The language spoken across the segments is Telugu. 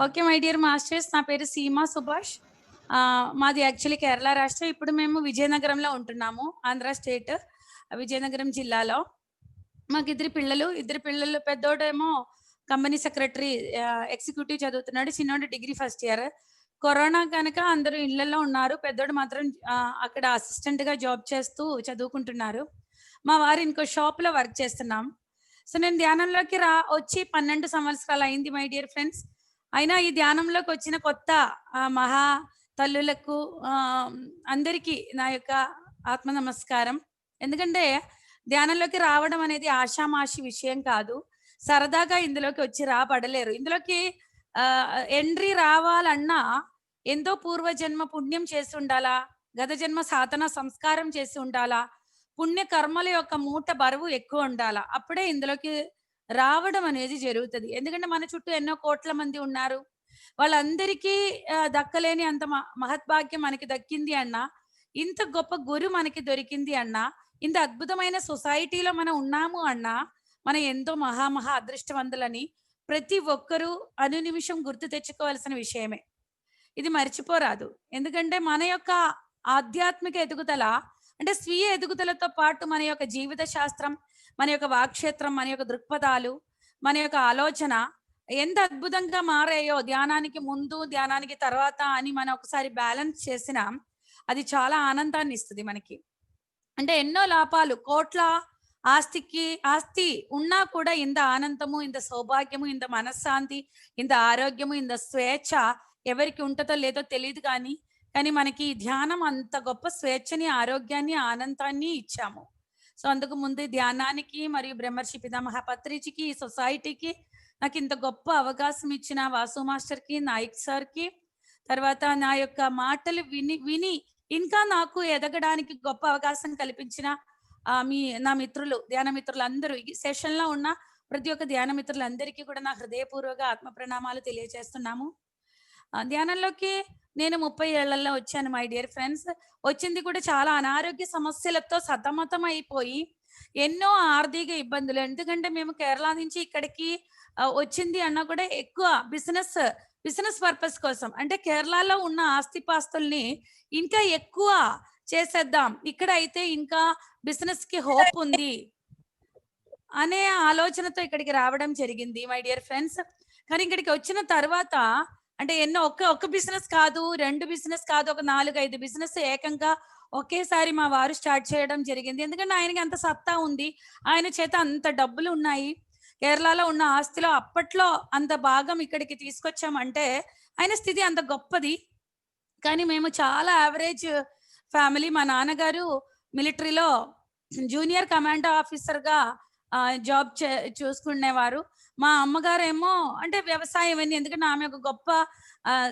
ఓకే మై డియర్ మాస్టర్స్, నా పేరు సీమా సుభాష్. మాది యాక్చువల్లీ కేరళ రాష్ట్రం. ఇప్పుడు మేము విజయనగరంలో ఉంటున్నాము, ఆంధ్ర స్టేట్, విజయనగరం జిల్లాలో. మాకు ఇద్దరు పిల్లలు. పెద్దోడేమో కంపెనీ సెక్రటరీ ఎగ్జిక్యూటివ్ చదువుతున్నాడు, చిన్నోడు డిగ్రీ ఫస్ట్ ఇయర్. కరోనా కనుక అందరూ ఇళ్లలో ఉన్నారు. పెద్దోడు మాత్రం అక్కడ అసిస్టెంట్గా జాబ్ చేస్తూ చదువుకుంటున్నారు. మా వారు ఇంకో షాప్లో వర్క్ చేస్తున్నాం. సో నేను ధ్యానంలోకి వచ్చి 12 సంవత్సరాలు అయింది మై డియర్ ఫ్రెండ్స్. అయినా ఈ ధ్యానంలోకి వచ్చిన కొత్త మహా తల్లులకు అందరికీ నా యొక్క ఆత్మ నమస్కారం. ఎందుకంటే ధ్యానంలోకి రావడం అనేది ఆషామాషి విషయం కాదు. సరదాగా ఇందులోకి వచ్చి రాబడలేరు. ఇందులోకి ఎంట్రీ రావాలన్నా ఎంతో పూర్వజన్మ పుణ్యం చేసి ఉండాలా, గత జన్మ సాధన సంస్కారం చేసి ఉండాలా, పుణ్య కర్మల యొక్క మూట బరువు ఎక్కువ ఉండాలా. అప్పుడే ఇందులోకి రావడం అనేది జరుగుతుంది. ఎందుకంటే మన చుట్టూ ఎన్నో కోట్ల మంది ఉన్నారు. వాళ్ళందరికీ దక్కలేని అంత మహద్భాగ్యం మనకి దక్కింది అన్నా, ఇంత గొప్ప గురు మనకి దొరికింది అన్నా, ఇంత అద్భుతమైన సొసైటీలో మనం ఉన్నాము అన్నా, మనం ఎంతో మహా అదృష్టవంతులని ప్రతి ఒక్కరూ అనునిమిషం గుర్తు తెచ్చుకోవాల్సిన విషయమే. ఇది మర్చిపోరాదు. ఎందుకంటే మన యొక్క ఆధ్యాత్మిక ఎదుగుదల అంటే స్వీయ ఎదుగుదలతో పాటు మన యొక్క జీవిత శాస్త్రం, మన యొక్క వాక్క్షేత్రం, మన యొక్క దృక్పథాలు, మన యొక్క ఆలోచన ఎంత అద్భుతంగా మారాయో ధ్యానానికి ముందు, ధ్యానానికి తర్వాత అని మనం ఒకసారి బ్యాలెన్స్ చేసినా అది చాలా ఆనందాన్ని ఇస్తుంది మనకి. అంటే ఎన్నో లాభాలు, కోట్ల ఆస్తి ఉన్నా కూడా ఇంత ఆనందము, ఇంత సౌభాగ్యము, ఇంత మనశ్శాంతి, ఇంత ఆరోగ్యము, ఇంత స్వేచ్ఛ ఎవరికి ఉంటుందో లేదో తెలియదు. కానీ మనకి ధ్యానం అంత గొప్ప స్వేచ్ఛని, ఆరోగ్యాన్ని, ఆనందాన్ని ఇచ్చాము. సో అందుకు ముందు ధ్యానానికి మరియు బ్రహ్మర్షి పితామహ పత్రిజికి, ఈ సొసైటీకి నాకు ఇంత గొప్ప అవకాశం ఇచ్చిన వాసు మాస్టర్కి, నాయక్ సార్కి, తర్వాత నా యొక్క మాటలు విని ఇంకా నాకు ఎదగడానికి గొప్ప అవకాశం కల్పించిన నా మిత్రులు, ధ్యాన మిత్రులు అందరూ, ఈ సెషన్లో ఉన్న ప్రతి ఒక్క ధ్యాన మిత్రులందరికీ కూడా నా హృదయపూర్వక ఆత్మ ప్రణామాలు తెలియజేస్తున్నాము. ధ్యానంలోకి నేను 30 ఏళ్లలో వచ్చాను మై డియర్ ఫ్రెండ్స్. వచ్చింది కూడా చాలా అనారోగ్య సమస్యలతో సతమతం అయిపోయి, ఎన్నో ఆర్థిక ఇబ్బందులు. ఎందుకంటే మేము కేరళ నుంచి ఇక్కడికి వచ్చింది అన్నా కూడా ఎక్కువ బిజినెస్ పర్పస్ కోసం. అంటే కేరళలో ఉన్న ఆస్తిపాస్తుల్ని ఇంకా ఎక్కువ చేసేద్దాం, ఇక్కడ అయితే ఇంకా బిజినెస్ కి హోప్ ఉంది అనే ఆలోచనతో ఇక్కడికి రావడం జరిగింది మై డియర్ ఫ్రెండ్స్. కానీ ఇక్కడికి వచ్చిన తర్వాత అంటే ఎన్నో ఒక్క బిజినెస్ కాదు, 2 బిజినెస్ కాదు, ఒక 4-5 బిజినెస్ ఏకంగా ఒకేసారి మా వారు స్టార్ట్ చేయడం జరిగింది. ఎందుకంటే ఆయనకి అంత సత్తా ఉంది, ఆయన చేత అంత డబ్బులు ఉన్నాయి. కేరళలో ఉన్న ఆస్తిలో అప్పట్లో అంత భాగం ఇక్కడికి తీసుకొచ్చామంటే ఆయన స్థితి అంత గొప్పది. కానీ మేము చాలా యావరేజ్ ఫ్యామిలీ. మా నాన్నగారు మిలిటరీలో జూనియర్ కమాండో ఆఫీసర్గా జాబ్ చూసుకునేవారు. మా అమ్మగారేమో అంటే వ్యవసాయం అని, ఎందుకంటే ఆమె ఒక గొప్ప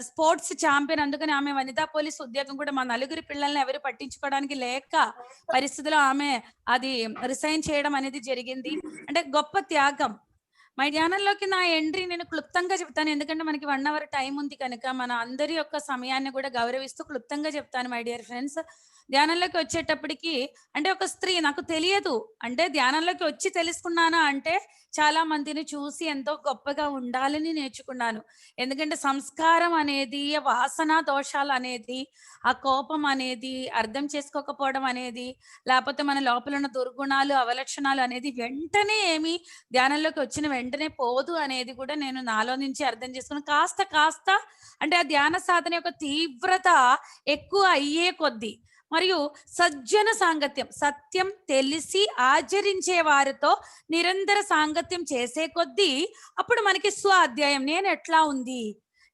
స్పోర్ట్స్ ఛాంపియన్. అందుకని ఆమె వనితా పోలీస్ ఉద్యోగం కూడా మా నలుగురి పిల్లల్ని ఎవరు పట్టించుకోవడానికి లేక పరిస్థితిలో ఆమె అది రిసైన్ చేయడం అనేది జరిగింది. అంటే గొప్ప త్యాగం. మై ధ్యానంలోకి నా ఎంట్రీ నేను క్లుప్తంగా చెప్తాను, ఎందుకంటే మనకి 1 అవర్ టైం ఉంది కనుక మన అందరి యొక్క సమయాన్ని కూడా గౌరవిస్తూ క్లుప్తంగా చెప్తాను మై డియర్ ఫ్రెండ్స్. ధ్యానంలోకి వచ్చేటప్పటికి అంటే ఒక స్త్రీ, నాకు తెలియదు అంటే ధ్యానంలోకి వచ్చి తెలుసుకున్నానా అంటే చాలా మందిని చూసి ఎంతో గొప్పగా ఉండాలని నేర్చుకున్నాను. ఎందుకంటే సంస్కారం అనేది, వాసన దోషాలు అనేది, ఆ కోపం అనేది, అర్థం చేసుకోకపోవడం అనేది, లేకపోతే మన లోపల ఉన్న దుర్గుణాలు, అవలక్షణాలు అనేది వెంటనే ధ్యానంలోకి వచ్చిన వెంటనే పోదు అనేది కూడా నేను నాలో నుంచి అర్థం చేసుకున్నాను. కాస్త అంటే ఆ ధ్యాన సాధన యొక్క తీవ్రత ఎక్కువ అయ్యే కొద్దీ మరియు సజ్జన సాంగత్యం, సత్యం తెలిసి ఆచరించే వారితో నిరంతర సాంగత్యం చేసే కొద్దీ అప్పుడు మనకి స్వ అధ్యాయం, నేను ఎట్లా ఉంది,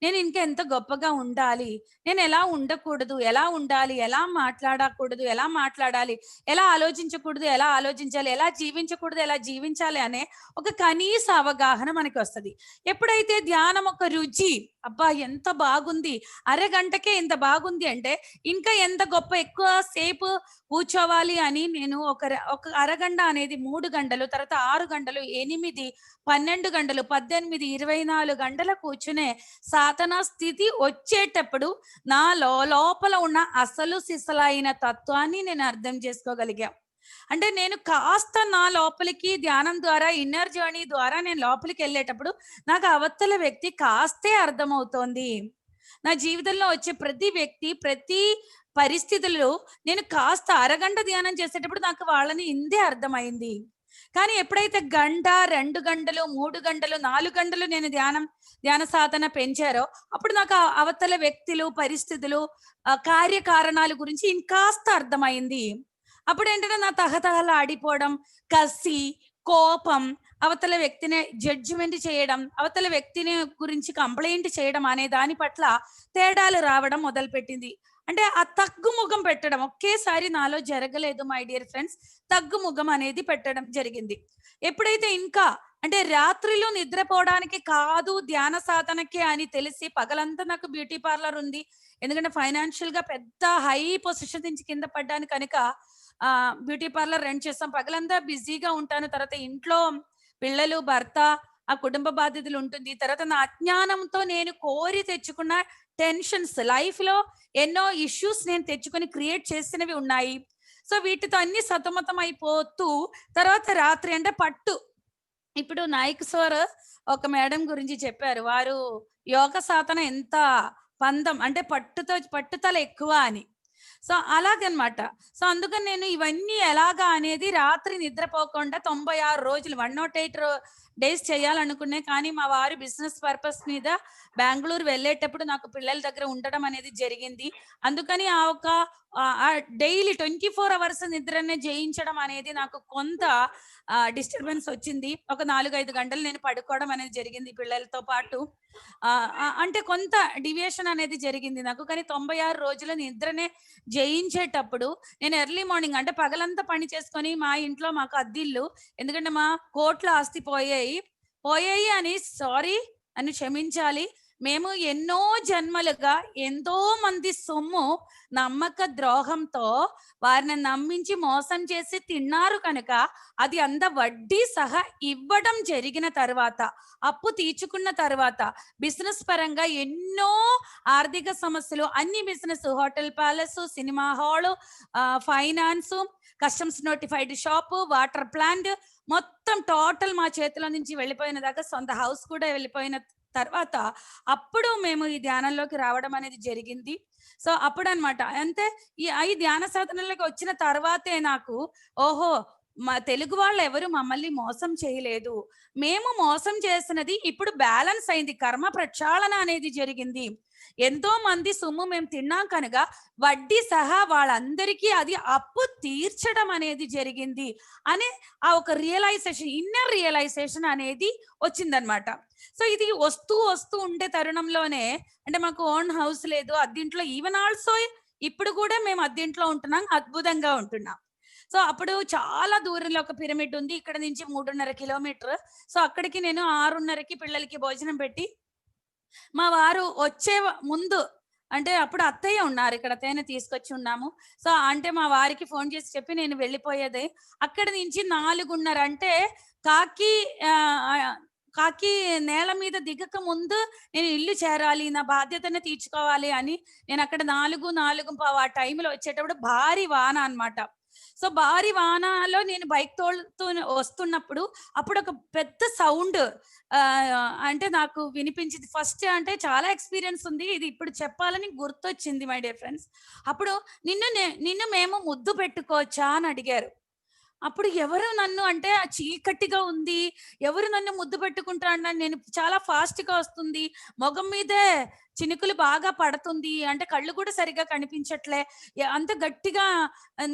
నేను ఇంకా ఎంత గొప్పగా ఉండాలి, నేను ఎలా ఉండకూడదు, ఎలా ఉండాలి, ఎలా మాట్లాడకూడదు, ఎలా మాట్లాడాలి, ఎలా ఆలోచించకూడదు, ఎలా ఆలోచించాలి, ఎలా జీవించకూడదు, ఎలా జీవించాలి అనే ఒక కనీస అవగాహన మనకి వస్తుంది. ఎప్పుడైతే ధ్యానం ఒక రుచి, అబ్బా ఎంత బాగుంది, అరగంటకే ఇంత బాగుంది అంటే ఇంకా ఎంత గొప్ప, ఎక్కువ సేపు కూర్చోవాలి అని నేను ఒక అరగంట అనేది 3 గంటలు, తర్వాత 6 గంటలు, 8, 12 గంటలు, 18, 24 గంటల కూర్చునే సాధనా స్థితి వచ్చేటప్పుడు నా లోపల ఉన్న అసలు సిసలైన తత్వాన్ని నేను అర్థం చేసుకోగలిగా. అంటే నేను కాస్త నా లోపలికి ధ్యానం ద్వారా, ఇన్నర్ జర్నీ ద్వారా నేను లోపలికి వెళ్ళేటప్పుడు నాకు అవతల వ్యక్తి కాస్తే అర్థమవుతోంది. నా జీవితంలో వచ్చే ప్రతి వ్యక్తి, ప్రతి పరిస్థితుల్లో నేను కాస్త అరగంట ధ్యానం చేసేటప్పుడు నాకు వాళ్ళని ఇందే అర్థమైంది. కానీ ఎప్పుడైతే గంట, 2 గంటలు, 3 గంటలు, 4 గంటలు నేను ధ్యాన సాధన పెంచారో, అప్పుడు నాకు ఆ అవతల వ్యక్తులు, పరిస్థితులు, కార్యకారణాల గురించి ఇంకాస్త అర్థమైంది. అప్పుడేంటంటే నా తహతహలాడిపోవడం, కసి, కోపం, అవతల వ్యక్తిని జడ్జిమెంట్ చేయడం, అవతల వ్యక్తిని గురించి కంప్లెయింట్ చేయడం అనే దాని పట్ల తేడాలు రావడం మొదలుపెట్టింది. అంటే ఆ తగ్గుముఖం పెట్టడం ఒకేసారి నాలో జరగలేదు మై డియర్ ఫ్రెండ్స్. తగ్గుముఖం అనేది పెట్టడం జరిగింది. ఎప్పుడైతే ఇంకా అంటే రాత్రిలో నిద్రపోవడానికి కాదు, ధ్యాన సాధనకే అని తెలిసి పగలంతా నాకు బ్యూటీ పార్లర్ ఉంది. ఎందుకంటే ఫైనాన్షియల్ గా పెద్ద హై పొజిషన్ నుంచి కింద పడ్డాను కనుక బ్యూటీ పార్లర్ రెంట్ చేస్తాం. పగలంతా బిజీగా ఉంటాను. తర్వాత ఇంట్లో పిల్లలు, భర్త, ఆ కుటుంబ బాధ్యతలు ఉంటుంది. తర్వాత నా అజ్ఞానంతో నేను కోరి తెచ్చుకున్న టెన్షన్స్, లైఫ్ లో ఎన్నో ఇష్యూస్ నేను తెచ్చుకొని క్రియేట్ చేసినవి ఉన్నాయి. సో వీటితో అన్ని సతమతం అయిపోతూ తర్వాత రాత్రి అంటే ఇప్పుడు నాయక్ సార్ ఒక మేడం గురించి చెప్పారు. వారు యోగ సాధన ఎంత పందం అంటే పట్టుదల ఎక్కువ అని. సో అలాగనమాట. సో అందుకని నేను ఇవన్నీ ఎలాగా అనేది రాత్రి నిద్రపోకుండా 96 రోజులు 108 డేస్ చేయాలనుకునే. కానీ మా వారు బిజినెస్ పర్పస్ మీద బెంగళూరు వెళ్ళేటప్పుడు నాకు పిల్లల దగ్గర ఉండడం అనేది జరిగింది. అందుకని డైలీ 24 అవర్స్ నిద్రనే జయించడం అనేది నాకు కొంత డిస్టర్బెన్స్ వచ్చింది. ఒక 4-5 గంటలు నేను పడుకోవడం అనేది జరిగింది పిల్లలతో పాటు. అంటే కొంత డివియేషన్ అనేది జరిగింది నాకు. కానీ 96 రోజుల నిద్రనే జయించేటప్పుడు నేను ఎర్లీ మార్నింగ్ అంటే పగలంతా పని చేసుకొని మా ఇంట్లో మాకు అద్దిల్లు. ఎందుకంటే మా కోట్ల ఆస్తి పోయాయి అని సారీ అని క్షమించాలి. మేము ఎన్నో జన్మలుగా ఎంతో మంది సొమ్ము నమ్మక ద్రోహంతో వారిని నమ్మించి మోసం చేసి తిన్నారు కనుక అది అంత వడ్డీ సహా ఇవ్వడం జరిగిన తర్వాత, అప్పు తీర్చుకున్న తర్వాత బిజినెస్ పరంగా ఎన్నో ఆర్థిక సమస్యలు, అన్ని business, hotel palace, cinema hall, finance, customs notified shop, water plant మొత్తం టోటల్ మా చేతిలో నుంచి వెళ్ళిపోయిన దాకా, సొంత హౌస్ కూడా వెళ్ళిపోయిన తర్వాత అప్పుడు మేము ఈ ధ్యానంలోకి రావడం అనేది జరిగింది. సో అప్పుడు అనమాట. అంటే ఈ ధ్యాన సాధనలోకి వచ్చిన తర్వాతే నాకు ఓహో, మా తెలుగు వాళ్ళు ఎవరు మమ్మల్ని మోసం చేయలేదు, మేము మోసం చేసినది ఇప్పుడు బ్యాలెన్స్ అయింది, కర్మ ప్రక్షాళన అనేది జరిగింది. ఎంతో మంది సొమ్ము మేము తిన్నాం కనుక వడ్డీ సహా వాళ్ళందరికీ అది అప్పు తీర్చడం అనేది జరిగింది అనే ఆ ఒక రియలైజేషన్, ఇన్నర్ రియలైజేషన్ అనేది వచ్చిందనమాట. సో ఇది వస్తూ ఉండే తరుణంలోనే అంటే మాకు ఓన్ హౌస్ లేదు, అద్దింట్లో, ఈవెన్ ఆల్సో ఇప్పుడు కూడా మేము అద్దింట్లో ఉంటున్నాం, అద్భుతంగా ఉంటున్నాం. సో అప్పుడు చాలా దూరంలో ఒక పిరమిడ్ ఉంది, ఇక్కడ నుంచి 3.5 కిలోమీటర్. సో అక్కడికి నేను 6:30కి పిల్లలకి భోజనం పెట్టి మా వారు వచ్చే ముందు అంటే అప్పుడు అత్తయ్య ఉన్నారు, ఇక్కడ అత్తయ్యని తీసుకొచ్చి ఉన్నాము. సో అంటే మా వారికి ఫోన్ చేసి చెప్పి నేను వెళ్ళిపోయేది. అక్కడి నుంచి 4:30 అంటే కాకి కాకి నేల మీద దిగక ముందు నేను ఇల్లు చేరాలి, నా బాధ్యతను తీర్చుకోవాలి అని నేను అక్కడ 4:15 ఆ టైంలో వచ్చేటప్పుడు భారీ వాన అన్నమాట. సో భారీ వానలో నేను బైక్ తోలుతూ వస్తున్నప్పుడు అప్పుడు ఒక పెద్ద సౌండ్ అంటే నాకు వినిపించింది. ఫస్ట్ అంటే చాలా ఎక్స్పీరియన్స్ ఉంది, ఇది ఇప్పుడు చెప్పాలని గుర్తొచ్చింది మై డియర్ ఫ్రెండ్స్. అప్పుడు నిన్ను మేము ముద్దు పెట్టుకోవచ్చా అని అడిగారు. అప్పుడు ఎవరు నన్ను అంటే ఆ చీకటిగా ఉంది, ఎవరు నన్ను ముద్దు పెట్టుకుంటా అన్నాను. నేను చాలా ఫాస్ట్ గా వస్తుంది, మొగం మీదే చినుకులు బాగా పడుతుంది, అంటే కళ్ళు కూడా సరిగా కనిపించట్లే, అంత గట్టిగా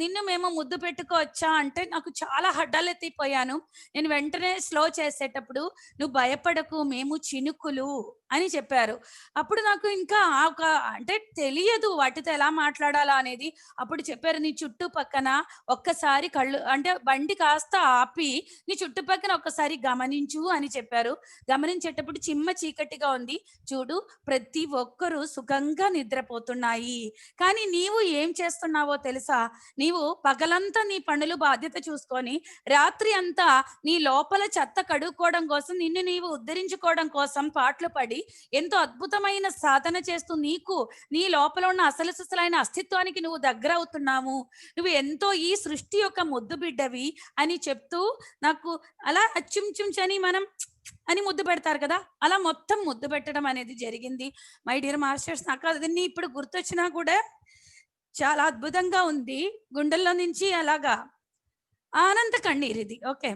నిన్ను మేము ముద్దు పెట్టుకోవచ్చా అంటే నాకు చాలా హడ్డలెత్తిపోయాను. నేను వెంటనే స్లో చేసేటప్పుడు నువ్వు భయపడకు, మేము చినుకులు అని చెప్పారు. అప్పుడు నాకు ఇంకా అంటే తెలియదు వాటితో ఎలా మాట్లాడాలా అనేది. అప్పుడు చెప్పారు, నీ చుట్టుపక్కన ఒక్కసారి కళ్ళు అంటే బండి కాస్త ఆపి నీ చుట్టుపక్కన ఒక్కసారి గమనించు అని చెప్పారు. గమనించేటప్పుడు చిమ్మ చీకటిగా ఉంది, చూడు ప్రతి ఒక్కరూ సుఖంగా నిద్రపోతున్నాయి, కానీ నీవు ఏం చేస్తున్నావో తెలుసా, నీవు పగలంతా నీ పనులు బాధ్యత చూసుకొని రాత్రి అంతా నీ లోపల చెత్త కడుక్కోవడం కోసం, నిన్ను నీవు ఉద్ధరించుకోవడం కోసం పాటలు పడి ఎంతో అద్భుతమైన సాధన చేస్తూ నీకు నీ లోపల ఉన్న అసలు సిసలైన అస్తిత్వానికి నువ్వు దగ్గర అవుతున్నాము, నువ్వు ఎంతో ఈ సృష్టి యొక్క ముద్దు బిడ్డవి అని చెప్తూ నాకు అలా చుంచుంచని మనం అని ముద్దు పెడతారు కదా, అలా మొత్తం ముద్దు పెట్టడం అనేది జరిగింది. మై డియర్ మాస్టర్స్, నాకు అదన్నీ ఇప్పుడు గుర్తొచ్చినా కూడా చాలా అద్భుతంగా ఉంది. గుండెల్లో నుంచి అలాగా ఆనంద కన్నీరిది. ఓకే.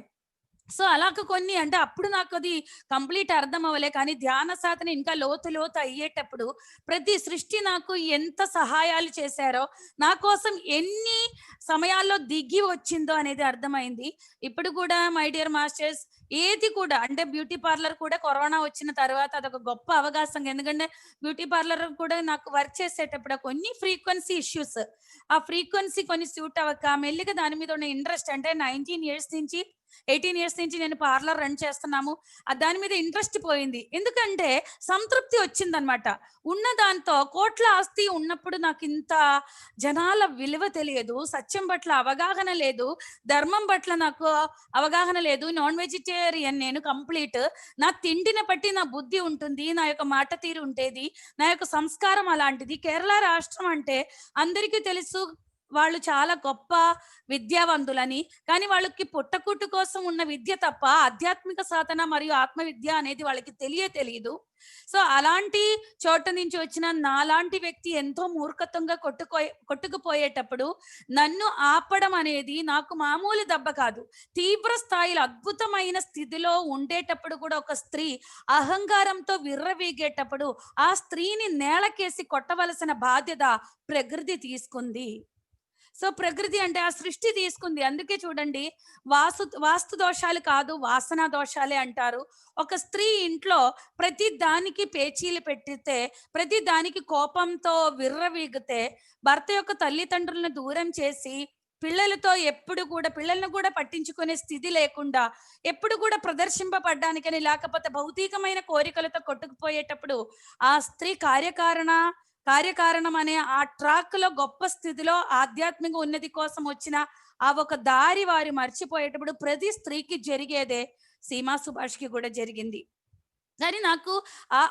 సో అలాగ కొన్ని అంటే అప్పుడు నాకు అది కంప్లీట్ అర్థం అవ్వలే, కానీ ధ్యాన సాధన ఇంకా లోతు లోతు అయ్యేటప్పుడు ప్రతి సృష్టి నాకు ఎంత సహాయాలు చేశారో, నా కోసం ఎన్ని సమయాల్లో దిగి వచ్చిందో అనేది అర్థమైంది. ఇప్పుడు కూడా మై డియర్ మాస్టర్స్, ఏది కూడా అంటే బ్యూటీ పార్లర్ కూడా కరోనా వచ్చిన తర్వాత అదొక గొప్ప అవకాశం. ఎందుకంటే బ్యూటీ పార్లర్ కూడా నాకు వర్క్ చేసేటప్పుడు కొన్ని ఫ్రీక్వెన్సీ ఇష్యూస్, ఆ ఫ్రీక్వెన్సీ కొన్ని సూట్ అవ్వక మెల్లిగా దాని మీద ఉన్న ఇంట్రెస్ట్, అంటే 18 ఇయర్స్ నుంచి నేను పార్లర్ రన్ చేస్తున్నాము, దాని మీద ఇంట్రెస్ట్ పోయింది. ఎందుకంటే సంతృప్తి వచ్చిందనమాట. ఉన్న దాంతో కోట్ల ఆస్తి ఉన్నప్పుడు నాకు ఇంత జనాల విలువ తెలియదు, సత్యం పట్ల అవగాహన లేదు, ధర్మం పట్ల నాకు అవగాహన లేదు. నాన్ వెజిటేరియన్ నేను కంప్లీట్. నా తిండిని బట్టి నా బుద్ధి ఉంటుంది, నా యొక్క మాట తీరు ఉండేది, నా యొక్క సంస్కారం అలాంటిది. కేరళ రాష్ట్రం అంటే అందరికీ తెలుసు, వాళ్ళు చాలా గొప్ప విద్యావంతులని, కానీ వాళ్ళకి పుట్టకుట్టు కోసం ఉన్న విద్య తప్ప ఆధ్యాత్మిక సాధన మరియు ఆత్మ విద్య అనేది వాళ్ళకి తెలియదు. సో అలాంటి చోట నుంచి వచ్చిన నాలాంటి వ్యక్తి ఎంతో మూర్ఖత్వంగా కొట్టుకుపోయేటప్పుడు నన్ను ఆపడం అనేది నాకు మామూలు దెబ్బ కాదు. తీవ్ర స్థాయిలో అద్భుతమైన స్థితిలో ఉండేటప్పుడు కూడా ఒక స్త్రీ అహంకారంతో విర్రవీగేటప్పుడు ఆ స్త్రీని నేలకేసి కొట్టవలసిన బాధ్యత ప్రకృతి తీసుకుంది. సో ప్రకృతి అంటే ఆ సృష్టి తీసుకుంది. అందుకే చూడండి, వాస్తు దోషాలు కాదు, వాసన దోషాలే అంటారు. ఒక స్త్రీ ఇంట్లో ప్రతి దానికి పేచీలు పెట్టితే, ప్రతి దానికి కోపంతో విర్రవీగితే, భర్త యొక్క తల్లిదండ్రులను దూరం చేసి పిల్లలతో ఎప్పుడు కూడా పిల్లలను కూడా పట్టించుకునే స్థితి లేకుండా, ఎప్పుడు కూడా ప్రదర్శింపబడ్డానికని లేకపోతే భౌతికమైన కోరికలతో కొట్టుకుపోయేటప్పుడు ఆ స్త్రీ కార్యకారణం అనే ఆ ట్రాక్ లో గొప్ప స్థితిలో ఆధ్యాత్మిక ఉన్నతి కోసం వచ్చిన ఆ ఒక దారి వారు మర్చిపోయేటప్పుడు ప్రతి స్త్రీకి జరిగేదే సీమా సుభాష్కి కూడా జరిగింది. కానీ నాకు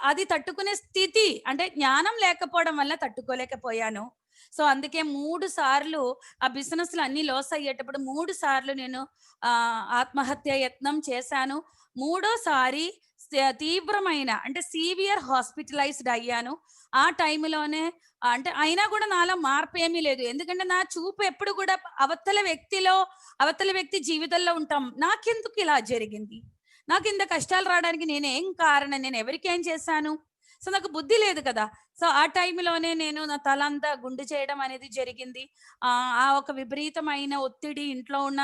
అది తట్టుకునే స్థితి, అంటే జ్ఞానం లేకపోవడం వల్ల తట్టుకోలేకపోయాను. సో అందుకే 3 సార్లు ఆ బిజినెస్లు అన్ని లాస్ అయ్యేటప్పుడు 3 సార్లు నేను ఆత్మహత్య యత్నం చేశాను. మూడోసారి తీవ్రమైన అంటే సివియర్ హాస్పిటలైజ్డ్ అయ్యాను. ఆ టైంలోనే అంటే అయినా కూడా నాలో మార్పు ఏమీ లేదు. ఎందుకంటే నా చూపు ఎప్పుడు కూడా అవతల వ్యక్తి జీవితంలో ఉంటాం. నాకెందుకు ఇలా జరిగింది, నాకు ఇంత కష్టాలు రావడానికి నేనేం కారణం, నేను ఎవరికి ఏం చేశాను? సో నాకు బుద్ధి లేదు కదా. సో ఆ టైంలోనే నేను నా తల అంతా గుండు చేయడం అనేది జరిగింది. ఆ ఒక విపరీతమైన ఒత్తిడి, ఇంట్లో ఉన్న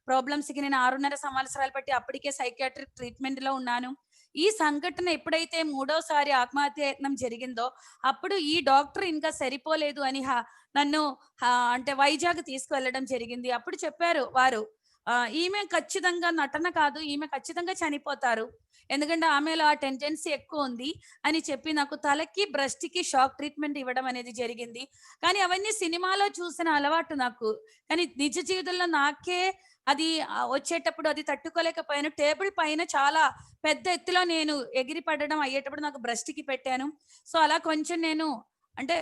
ప్రాబ్లమ్స్ కి నేను 6.5 సంవత్సరాలు బట్టి అప్పటికే సైకియాట్రిక్ ట్రీట్మెంట్ లో ఉన్నాను. ఈ సంఘటన ఎప్పుడైతే మూడోసారి ఆత్మహత్య యత్నం జరిగిందో అప్పుడు ఈ డాక్టర్ ఇంకా సరిపోలేదు అని నన్ను అంటే వైజాగ్ తీసుకువెళ్ళడం జరిగింది. అప్పుడు చెప్పారు వారు, ఈమె ఖచ్చితంగా నటన కాదు, ఈమె ఖచ్చితంగా చనిపోతారు, ఎందుకంటే ఆమెలో ఆ టెండెన్సీ ఎక్కువ ఉంది అని చెప్పి నాకు తలకి బ్రెస్ట్ కి షాక్ ట్రీట్మెంట్ ఇవ్వడం అనేది జరిగింది. కానీ అవన్నీ సినిమాలో చూసిన అలవాటు నాకు, కానీ నిజ జీవితంలో నాకే అది వచ్చేటప్పుడు అది తట్టుకోలేకపోయాను. టేబుల్ పైన చాలా పెద్ద ఎత్తులో నేను ఎగిరి పడడం అయ్యేటప్పుడు నాకు బ్రెస్ట్ కి పెట్టాను. సో అలా కొంచెం నేను అంటే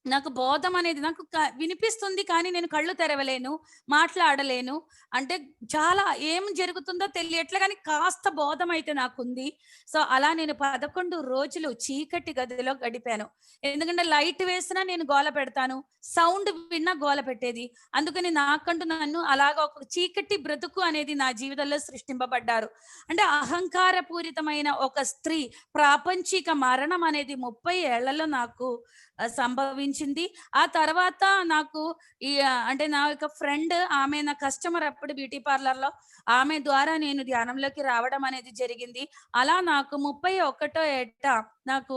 నాకు బోధం అనేది నాకు వినిపిస్తుంది, కానీ నేను కళ్ళు తెరవలేను, మాట్లాడలేను. అంటే చాలా ఏం జరుగుతుందో తెలియట్లే, కానీ కాస్త బోధం అయితే నాకుంది. సో అలా నేను 11 రోజులు చీకటి గదిలో గడిపాను. ఎందుకంటే లైట్ వేసినా నేను గోల పెడతాను, సౌండ్ విన్నా గోల పెట్టేది. అందుకని నాకంటూ నన్ను అలాగా ఒక చీకటి బ్రతుకు అనేది నా జీవితంలో సృష్టింపబడ్డారు. అంటే అహంకారపూరితమైన ఒక స్త్రీ ప్రాపంచిక మరణం అనేది 30 ఏళ్లలో నాకు సంభవించింది. ఆ తర్వాత నాకు అంటే నా యొక్క ఫ్రెండ్, ఆమె నా కస్టమర్ అప్పుడు బ్యూటీ పార్లర్ లో, ఆమె ద్వారా నేను ధ్యానంలోకి రావడం అనేది జరిగింది. అలా నాకు 31వ ఏట నాకు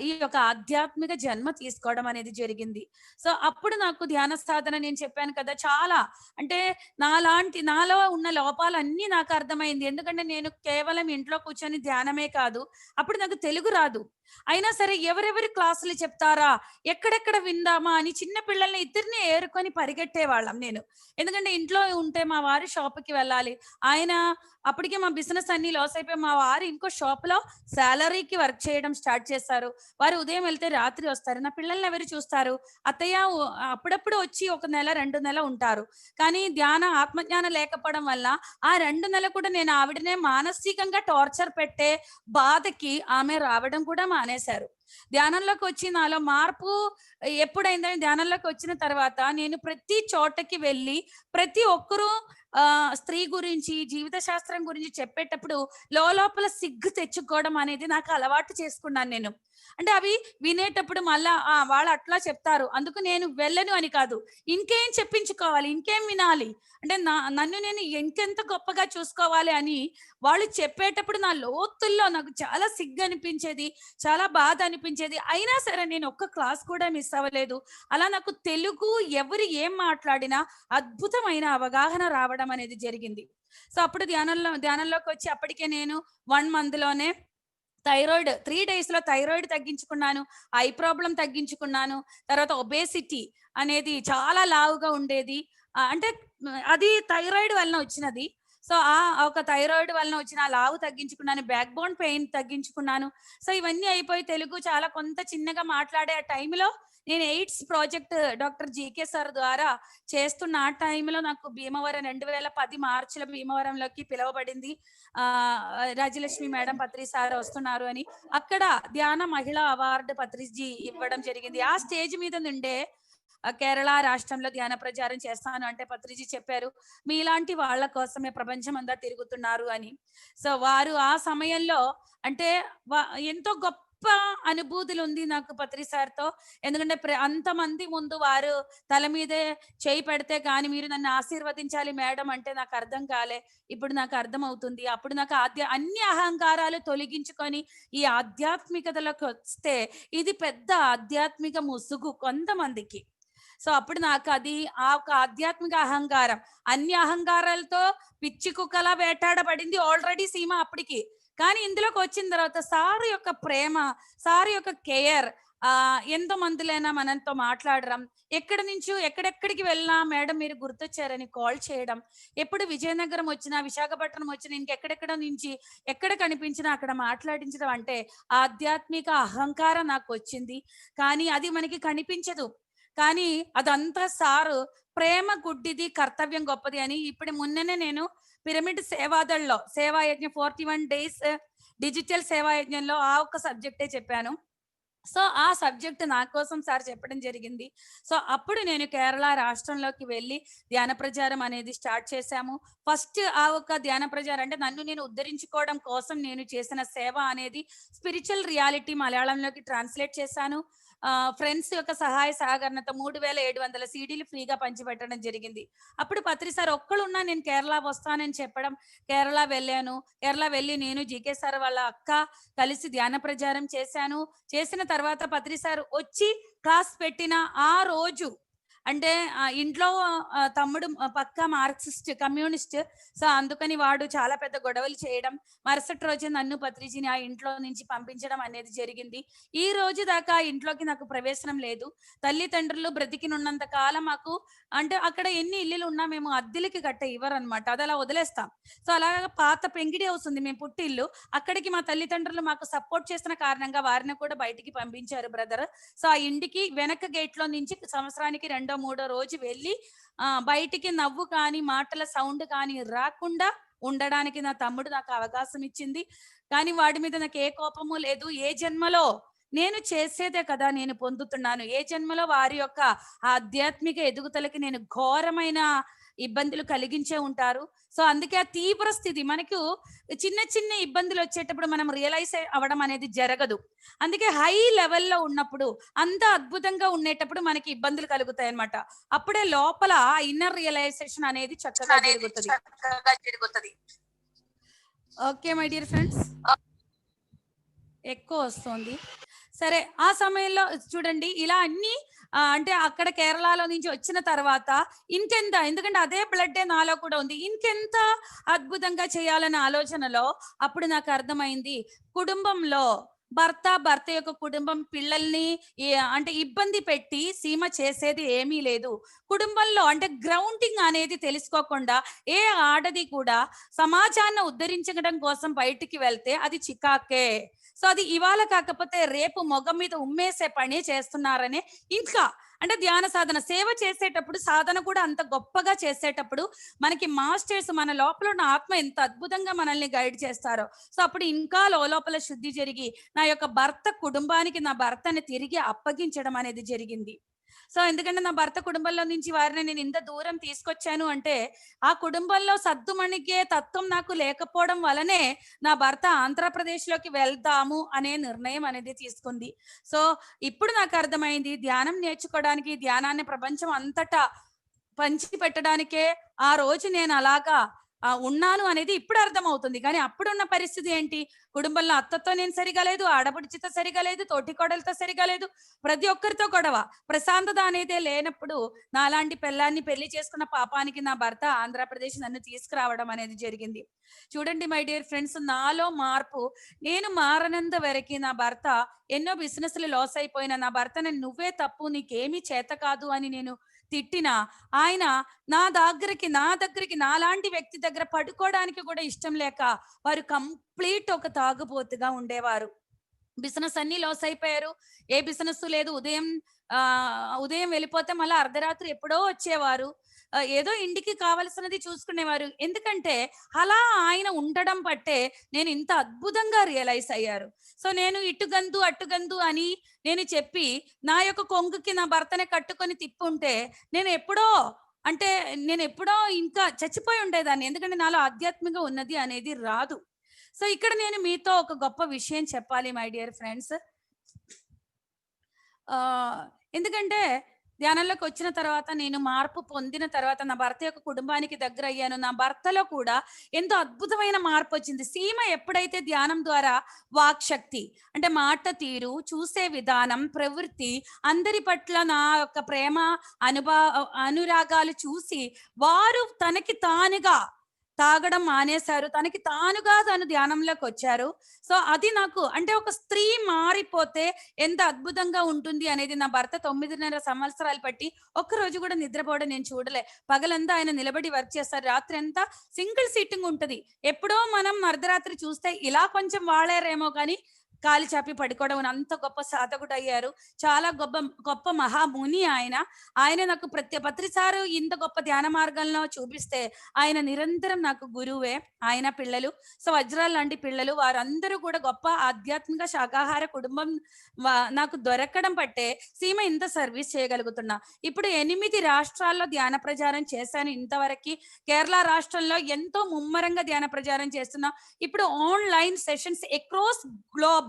ఈ యొక్క ఆధ్యాత్మిక జన్మ తీసుకోవడం అనేది జరిగింది. సో అప్పుడు నాకు ధ్యాన సాధన నేను చెప్పాను కదా, చాలా అంటే నాలో ఉన్న లోపాలన్నీ నాకు అర్థమైంది. ఎందుకంటే నేను కేవలం ఇంట్లో కూర్చొని ధ్యానమే కాదు, అప్పుడు నాకు తెలుగు రాదు. అయినా సరే ఎవరెవరి క్లాసులు చెప్తారా, ఎక్కడెక్కడ విందామా అని చిన్న పిల్లల్ని ఇద్దరిని ఏరుకొని పరిగెట్టే వాళ్ళం నేను. ఎందుకంటే ఇంట్లో ఉంటే మా వారి షాప్కి వెళ్ళాలి, ఆయన అప్పటికే మా బిజినెస్ అన్ని లాస్ అయిపోయి మా వారు ఇంకో షాప్ లో సాలరీకి వర్క్ చేయడం స్టార్ట్ చేస్తారు. వారు ఉదయం వెళ్తే రాత్రి వస్తారు. నా పిల్లల్ని ఎవరు చూస్తారు? అత్తయ్య అప్పుడప్పుడు వచ్చి ఒక నెల 2 నెలలు ఉంటారు. కానీ ఆత్మజ్ఞానం లేకపోవడం వల్ల ఆ 2 నెలలు కూడా నేను ఆవిడనే మానసికంగా టార్చర్ పెట్టే బాధకి ఆమె రావడం కూడా మానేశారు. ధ్యానంలోకి వచ్చి నాలో మార్పు ఎప్పుడైందని ధ్యానంలోకి వచ్చిన తర్వాత నేను ప్రతి చోటకి వెళ్ళి ప్రతి ఒక్కరూ స్త్రీ గురించి, జీవిత శాస్త్రం గురించి చెప్పేటప్పుడు లోపల సిగ్గు తెచ్చుకోవడం అనేది నాకు అలవాటు చేసుకున్నాను నేను. అంటే అవి వినేటప్పుడు మళ్ళా వాళ్ళు అట్లా చెప్తారు, అందుకు నేను వెళ్ళను అని కాదు. ఇంకేం చెప్పించుకోవాలి, ఇంకేం వినాలి, అంటే నన్ను నేను ఇంకెంత గొప్పగా చూసుకోవాలి అని వాళ్ళు చెప్పేటప్పుడు నా లోతుల్లో నాకు చాలా సిగ్గు అనిపించేది, చాలా బాధ అనిపించేది. అయినా సరే నేను ఒక్క క్లాస్ కూడా మిస్ అవ్వలేదు. అలా నాకు తెలుగు ఎవరు ఏం మాట్లాడినా అద్భుతమైన అవగాహన రావడం అనేది జరిగింది. సో అప్పుడు ధ్యానంలోకి వచ్చి అప్పటికే నేను 1 మంత్ లోనే థైరాయిడ్ 3 డేస్ లో థైరాయిడ్ తగ్గించుకున్నాను, ఐ ప్రాబ్లం తగ్గించుకున్నాను. తర్వాత ఒబేసిటీ అనేది చాలా లావుగా ఉండేది. అంటే అది థైరాయిడ్ వలన వచ్చినది. సో ఒక థైరాయిడ్ వలన వచ్చిన లావు తగ్గించుకున్నాను, బ్యాక్ బోన్ పెయిన్ తగ్గించుకున్నాను. సో ఇవన్నీ అయిపోయి తెలుగు చాలా కొంత చిన్నగా మాట్లాడే ఆ టైంలో నేను AIDS project doctor GK sir ద్వారా చేస్తున్న ఆ టైంలో నాకు భీమవరం 2010 మార్చిలో భీమవరంలోకి పిలువబడింది. రాజ్యలక్ష్మి మేడం పత్రి సార్ వస్తున్నారు అని. అక్కడ ధ్యాన మహిళా అవార్డు పత్రిజీ ఇవ్వడం జరిగింది. ఆ స్టేజ్ మీద నుండే కేరళ రాష్ట్రంలో ధ్యాన ప్రచారం చేస్తాను అంటే పత్రిజీ చెప్పారు, మీలాంటి వాళ్ళ కోసమే ప్రపంచం అంతా తిరుగుతున్నారు అని. సో వారు ఆ సమయంలో అంటే ఎంతో గొప్ప అనుభూతులు ఉంది నాకు పత్రి సార్తో. ఎందుకంటే అంతమంది ముందు వారు తల మీదే చేయి పెడితే కానీ మీరు నన్ను ఆశీర్వదించాలి మేడం అంటే నాకు అర్థం కాలే. ఇప్పుడు నాకు అర్థం అవుతుంది. అప్పుడు నాకు అన్ని అహంకారాలు తొలగించుకొని ఈ ఆధ్యాత్మికతలోకి వస్తే ఇది పెద్ద ఆధ్యాత్మిక ముసుగు కొంతమందికి. సో అప్పుడు నాకు అది ఒక ఆధ్యాత్మిక అహంకారం, అన్ని అహంకారాలతో పిచ్చి కుక్కలా వేటాడబడింది ఆల్రెడీ సీమ అప్పటికి. కానీ ఇందులోకి వచ్చిన తర్వాత సార్ యొక్క ప్రేమ, సార్ యొక్క కేర్, ఎంతో మందిలైనా మనతో మాట్లాడడం, ఎక్కడెక్కడికి వెళ్ళినా మేడం మీరు గుర్తొచ్చారని కాల్ చేయడం, ఎప్పుడు విజయనగరం వచ్చినా విశాఖపట్నం వచ్చినా ఇంకెక్కడెక్కడ నుంచి ఎక్కడ కనిపించినా అక్కడ మాట్లాడించడం అంటే ఆధ్యాత్మిక అహంకారం నాకు వచ్చింది. కానీ అది మనకి కనిపించదు. కానీ అదంతా సారు ప్రేమ గుడ్డిది, కర్తవ్యం గొప్పది అని. ఇప్పుడు మొన్ననే నేను పిరమిడ్ సేవాదళ్ళలో సేవాయజ్ఞ 41 days డిజిటల్ సేవాయజ్ఞంలో ఆ ఒక్క సబ్జెక్టే చెప్పాను. సో ఆ సబ్జెక్ట్ నా కోసం సార్ చెప్పడం జరిగింది. సో అప్పుడు నేను కేరళ రాష్ట్రంలోకి వెళ్ళి ధ్యాన ప్రచారం అనేది స్టార్ట్ చేశాము. ఫస్ట్ ఆ ఒక ధ్యాన ప్రచారం అంటే నన్ను నేను ఉద్ధరించుకోవడం కోసం నేను చేసిన సేవ అనేది స్పిరిచువల్ రియాలిటీ మలయాళంలోకి ట్రాన్స్లేట్ చేశాను. ఫ్రెండ్స్ యొక్క సహాయ సహకరణతో 3700 సీడీలు ఫ్రీగా పంచిపెట్టడం జరిగింది. అప్పుడు పత్రి సార్ ఒక్కళ్ళున్నా నేను కేరళ వస్తానని చెప్పడం, కేరళ వెళ్ళాను. కేరళ వెళ్ళి నేను జీకే సార్ వాళ్ళ అక్క కలిసి ధ్యాన ప్రచారం చేశాను. చేసిన తర్వాత పత్రి సార్ వచ్చి క్లాస్ పెట్టిన ఆ రోజు అంటే ఇంట్లో తమ్ముడు పక్కా మార్క్సిస్ట్, కమ్యూనిస్ట్. సో అందుకని వాడు చాలా పెద్ద గొడవలు చేయడం, మరుసటి రోజు నన్ను పత్రిజీని ఆ ఇంట్లో నుంచి పంపించడం అనేది జరిగింది. ఈ రోజు దాకా ఇంట్లోకి నాకు ప్రవేశనం లేదు. తల్లిదండ్రులు బ్రతికినున్నంత కాలం మాకు అంటే అక్కడ ఎన్ని ఇల్లులు ఉన్నా మేము అద్దెలకి ఇవ్వరనమాట, అది అలా వదిలేస్తాం. సో అలాగా పాత పెంకిడి హౌస్ ఉంది మేము పుట్టిల్లు, అక్కడికి మా తల్లిదండ్రులు మాకు సపోర్ట్ చేసిన కారణంగా వారిని కూడా బయటికి పంపించారు బ్రదర్. సో ఆ ఇంటికి వెనక గేట్ లో నుంచి సంవత్సరానికి 2వ 3వ రోజు వెళ్ళి బయటికి నవ్వు కానీ మాటల సౌండ్ కానీ రాకుండా ఉండడానికి నా తమ్ముడు నాకు అవకాశం ఇచ్చింది. కానీ వాడి మీద నాకు ఏ కోపము లేదు. ఏ జన్మలో నేను చేసేదే కదా నేను పొందుతున్నాను. ఏ జన్మలో వారి యొక్క ఆధ్యాత్మిక ఎదుగుదలకి నేను ఘోరమైన ఇబ్బందులు కలిగించే ఉంటారు. సో అందుకే ఆ తీవ్ర స్థితి మనకు చిన్న చిన్న ఇబ్బందులు వచ్చేటప్పుడు మనం రియలైజ్ అవ్వడం అనేది జరగదు. అందుకే హై లెవెల్లో ఉన్నప్పుడు అంత అద్భుతంగా ఉండేటప్పుడు మనకి ఇబ్బందులు కలుగుతాయి అన్నమాట. అప్పుడే లోపల ఇన్నర్ రియలైజేషన్ అనేది చక్కగా జరుగుతుంది. ఓకే మై డియర్ ఫ్రెండ్స్, ఎక్కువ వస్తుంది. సరే ఆ సమయంలో చూడండి ఇలా అన్ని అంటే అక్కడ కేరళలో నుంచి వచ్చిన తర్వాత ఇంకెంత, ఎందుకంటే అదే బ్లడ్ నాలో కూడా ఉంది, ఇంకెంత అద్భుతంగా చేయాలనే ఆలోచనలో అప్పుడు నాకు అర్థమైంది కుటుంబంలో భర్త యొక్క కుటుంబం పిల్లల్ని అంటే ఇబ్బంది పెట్టి సీమ చేసేది ఏమీ లేదు. కుటుంబంలో అంటే గ్రౌండింగ్ అనేది తెలుసుకోకుండా ఏ ఆడది కూడా సమాజాన్ని ఉద్ధరించడం కోసం బయటికి వెళ్తే అది చికాకే. సో అది ఇవాళ కాకపోతే రేపు మొగం మీద ఉమ్మేసే పని చేస్తున్నారని ఇంకా అంటే ధ్యాన సాధన సేవ చేసేటప్పుడు సాధన కూడా అంత గొప్పగా చేసేటప్పుడు మనకి మాస్టర్స్ మన లోపల ఉన్న ఆత్మ ఎంత అద్భుతంగా మనల్ని గైడ్ చేస్తారో. సో అప్పుడు ఇంకా లోపల శుద్ధి జరిగి నా యొక్క భర్త కుటుంబానికి నా భర్తని తిరిగి అప్పగించడం అనేది జరిగింది. సో ఎందుకంటే నా భర్త కుటుంబంలో నుంచి వారిని నేను ఇంత దూరం తీసుకొచ్చాను అంటే ఆ కుటుంబంలో సద్దుమణిగే తత్వం నాకు లేకపోవడం వలనే నా భర్త ఆంధ్రప్రదేశ్లోకి వెళ్దాము అనే నిర్ణయం అనేది తీసుకుంది. సో ఇప్పుడు నాకు అర్థమైంది ధ్యానం నేర్చుకోవడానికి, ధ్యానాన్ని ప్రపంచం అంతటా పంచి పెట్టడానికే ఆ రోజు నేను అలాగా ఉన్నాను అనేది ఇప్పుడు అర్థమవుతుంది. కానీ అప్పుడున్న పరిస్థితి ఏంటి? కుటుంబంలో అత్తతో నేను సరిగా లేదు, ఆడపడుచుతో సరిగా లేదు, తోటి కోడలతో సరిగా లేదు, ప్రతి ఒక్కరితో గొడవ. ప్రశాంతత అనేదే లేనప్పుడు నాలాంటి పెళ్ళాన్ని పెళ్లి చేసుకున్న పాపానికి నా భర్త ఆంధ్రప్రదేశ్ నన్ను తీసుకురావడం అనేది జరిగింది. చూడండి మై డియర్ ఫ్రెండ్స్, నాలో మార్పు నేను మారనంత వరకు నా భర్త ఎన్నో బిజినెస్లు లాస్ అయిపోయిన నా భర్తని నువ్వే తప్పు, నీకేమీ చేత కాదు అని నేను తిట్టిన ఆయన నా దగ్గరికి నాలాంటి వ్యక్తి దగ్గర పడుకోవడానికి కూడా ఇష్టం లేక వారు కంప్లీట్ ఒక తాగుబోతుగా ఉండేవారు. బిజినెస్ అన్ని లాస్ అయిపోయారు. ఏ బిజినెస్ లేదు. ఉదయం వెళ్ళిపోతే మళ్ళీ అర్ధరాత్రి ఎప్పుడో వచ్చేవారు. ఏదో ఇంటికి కావలసినది చూసుకునేవారు. ఎందుకంటే అలా ఆయన ఉండడం బట్టే నేను ఇంత అద్భుతంగా రియలైజ్ అయ్యారు. సో నేను ఇటుగందు అటుగందు అని నేను చెప్పి నా యొక్క కొంగుకి నా భర్తని కట్టుకొని తిప్పుంటే నేను ఎప్పుడో ఇంకా చచ్చిపోయి ఉండేదాన్ని. ఎందుకంటే నాలో ఆధ్యాత్మిక ఉన్నది అనేది రాదు. సో ఇక్కడ నేను మీతో ఒక గొప్ప విషయం చెప్పాలి మై డియర్ ఫ్రెండ్స్. ఎందుకంటే ధ్యానంలోకి వచ్చిన తర్వాత నేను మార్పు పొందిన తర్వాత నా భర్త యొక్క కుటుంబానికి దగ్గర అయ్యాను. నా భర్తలో కూడా ఎంతో అద్భుతమైన మార్పు వచ్చింది. సీమ ఎప్పుడైతే ధ్యానం ద్వారా వాక్శక్తి అంటే మాట తీరు, చూసే విధానం, ప్రవృత్తి, అందరి పట్ల నా యొక్క ప్రేమ అనురాగాలు చూసి వారు తనకి తానుగా తాగడం మానేశారు. తనకి తానుగా తను ధ్యానంలోకి వచ్చారు. సో అది నాకు అంటే ఒక స్త్రీ మారిపోతే ఎంత అద్భుతంగా ఉంటుంది అనేది నా భర్త 9.5 సంవత్సరాలు బట్టి ఒక్కరోజు కూడా నిద్రపోవడం నేను చూడలే. పగలంతా ఆయన నిలబడి వర్క్ చేస్తారు. రాత్రి అంతా సింగిల్ సీటింగ్ ఉంటది. ఎప్పుడో మనం అర్ధరాత్రి చూస్తే ఇలా కొంచెం వాడారేమో కానీ కాలి చాపి పడుకోవడం అంత గొప్ప సాధకుడు అయ్యారు. చాలా గొప్ప మహాముని ఆయన నాకు ప్రతిసారి ఇంత గొప్ప ధ్యాన మార్గంలో చూపిస్తే ఆయన నిరంతరం నాకు గురువే. ఆయన పిల్లలు సో వజ్రాలు లాంటి పిల్లలు వారందరూ కూడా గొప్ప ఆధ్యాత్మిక శాకాహార కుటుంబం నాకు దొరకడం బట్టే సీమ ఇంత సర్వీస్ చేయగలుగుతున్నా. ఇప్పుడు 8 రాష్ట్రాల్లో ధ్యాన ప్రచారం చేశాను ఇంతవరకు. కేరళ రాష్ట్రంలో ఎంతో ముమ్మరంగా ధ్యాన ప్రచారం చేస్తున్నా. ఇప్పుడు online sessions across globe.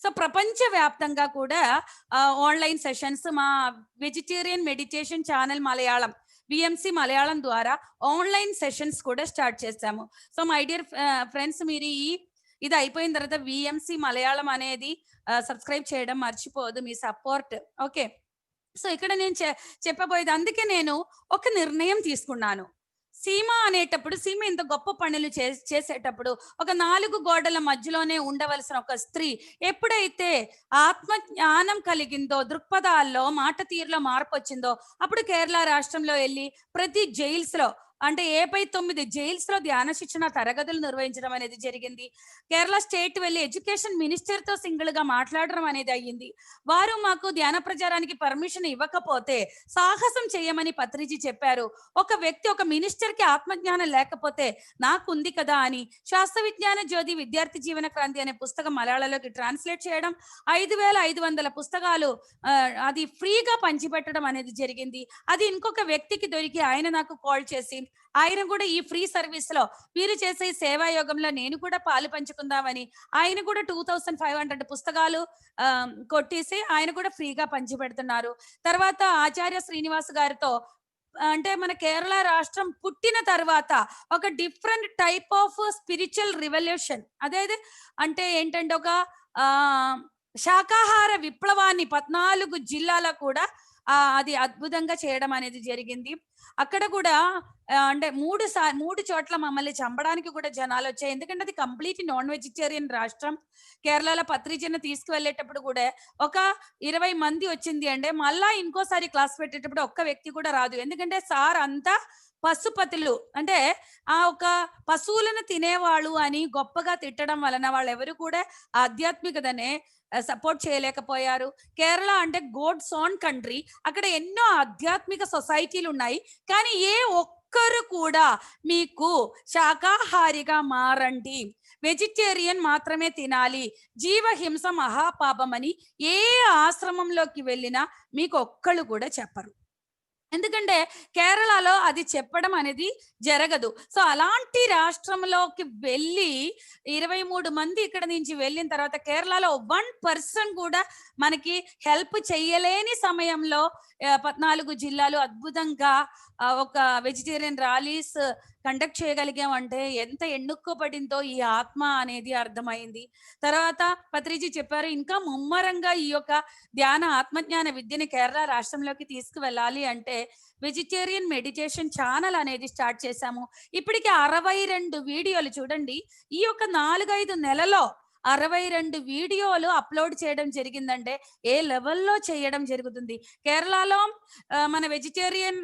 So ప్రపంచ వ్యాప్తంగా కూడా ఆన్లైన్ సెషన్స్ మా vegetarian meditation channel Malayalam VMC Malayalam ద్వారా ఆన్లైన్ సెషన్స్ కూడా స్టార్ట్ చేశాము. సో మై డియర్ ఫ్రెండ్స్, మీరు ఇది అయిపోయిన తర్వాత విఎంసి మలయాళం అనేది సబ్స్క్రైబ్ చేయడం మర్చిపోదు. మీ సపోర్ట్ ఓకే. సో ఇక్కడ నేను చెప్పబోయేది అందుకే నేను ఒక నిర్ణయం తీసుకున్నాను. సీమ అనేటప్పుడు సీమ ఇంత గొప్ప పనులు చేసేటప్పుడు ఒక 4 గోడల మధ్యలోనే ఉండవలసిన ఒక స్త్రీ ఎప్పుడైతే ఆత్మ జ్ఞానం కలిగిందో, దృక్పథాల్లో మాట తీరులో మార్పు వచ్చిందో అప్పుడు కేరళ రాష్ట్రంలో వెళ్ళి ప్రతి జైల్స్ లో అంటే 9 జైల్స్ లో ధ్యాన శిక్షణ తరగతులు నిర్వహించడం అనేది జరిగింది. కేరళ స్టేట్ వెళ్ళి ఎడ్యుకేషన్ మినిస్టర్ తో సింగిల్ గా మాట్లాడడం అనేది అయ్యింది. వారు మాకు ధ్యాన ప్రచారానికి పర్మిషన్ ఇవ్వకపోతే సాహసం చేయమని పత్రిజీ చెప్పారు. ఒక వ్యక్తి ఒక మినిస్టర్ కి ఆత్మజ్ఞానం లేకపోతే నాకుంది కదా అని శాస్త్ర విజ్ఞాన జ్యోతి విద్యార్థి జీవన క్రాంతి అనే పుస్తకం మలయాళంలోకి ట్రాన్స్లేట్ చేయడం, 5,500 పుస్తకాలు అది ఫ్రీగా పంచిపెట్టడం అనేది జరిగింది. అది ఇంకొక వ్యక్తికి దొరికి ఆయన నాకు కాల్ చేసి ఆయన కూడా ఈ ఫ్రీ సర్వీస్ లో వీరు చేసే సేవా యోగంలో నేను కూడా పాలు పంచుకుందామని ఆయన కూడా 2,500 పుస్తకాలు కొట్టేసి ఆయన కూడా ఫ్రీగా పంచి పెడుతున్నారు. తర్వాత ఆచార్య శ్రీనివాస్ గారితో అంటే మన కేరళ రాష్ట్రం పుట్టిన తర్వాత ఒక different type of spiritual revolution అదే అంటే ఏంటంటే ఒక శాకాహార విప్లవాన్ని 14 జిల్లాలో కూడా అది అద్భుతంగా చేయడం అనేది జరిగింది. అక్కడ కూడా అంటే 3 చోట్ల మమ్మల్ని చంపడానికి కూడా జనాలొచ్చాయి. ఎందుకంటే అది కంప్లీట్ నాన్ వెజిటేరియన్ రాష్ట్రం. కేరళలో పత్రిజను తీసుకువెళ్ళేటప్పుడు కూడా ఒక 20 మంది వచ్చింది అంటే మళ్ళా ఇంకోసారి క్లాస్ పెట్టేటప్పుడు ఒక్క వ్యక్తి కూడా రాదు. ఎందుకంటే సార్ అంతా పశుపతులు అంటే ఒక పశువులను తినేవాళ్ళు అని గొప్పగా తిట్టడం వలన వాళ్ళెవరు కూడా ఆధ్యాత్మికతనే సపోర్ట్ చేయలేకపోయారు. కేరళ అంటే గోడ్స్ ఆన్ కంట్రీ. అక్కడ ఎన్నో ఆధ్యాత్మిక సొసైటీలు ఉన్నాయి. కానీ ఏ ఒక్కరు కూడా మీకు శాకాహారిగా మారండి, వెజిటేరియన్ మాత్రమే తినాలి, జీవహింస మహాపాపమని ఏ ఆశ్రమంలోకి వెళ్ళినా మీకు ఒక్కళ్ళు కూడా చెప్పరు. ఎందుకంటే కేరళలో అది చెప్పడం అనేది జరగదు. సో అలాంటి రాష్ట్రంలోకి వెళ్ళి 23 మంది ఇక్కడ నుంచి వెళ్ళిన తర్వాత కేరళలో 1% కూడా మనకి హెల్ప్ చేయలేని సమయంలో 14 జిల్లాలు అద్భుతంగా ఒక వెజిటేరియన్ ర్యాలీస్ కండక్ట్ చేయగలిగామంటే ఎంత ఎన్నుకోబడిందో ఈ ఆత్మ అనేది అర్థమైంది. తర్వాత పత్రిజీ చెప్పారు ఇంకా ముమ్మరంగా ఈ యొక్క ధ్యాన ఆత్మజ్ఞాన విద్యని కేరళ రాష్ట్రంలోకి తీసుకువెళ్ళాలి అంటే వెజిటేరియన్ మెడిటేషన్ ఛానల్ అనేది స్టార్ట్ చేశాము. ఇప్పటికి 62 వీడియోలు చూడండి. ఈ యొక్క 4-5 నెలలో 62 వీడియోలు అప్లోడ్ చేయడం జరిగిందంటే ఏ లెవెల్లో చేయడం జరుగుతుంది. కేరళలో మన వెజిటేరియన్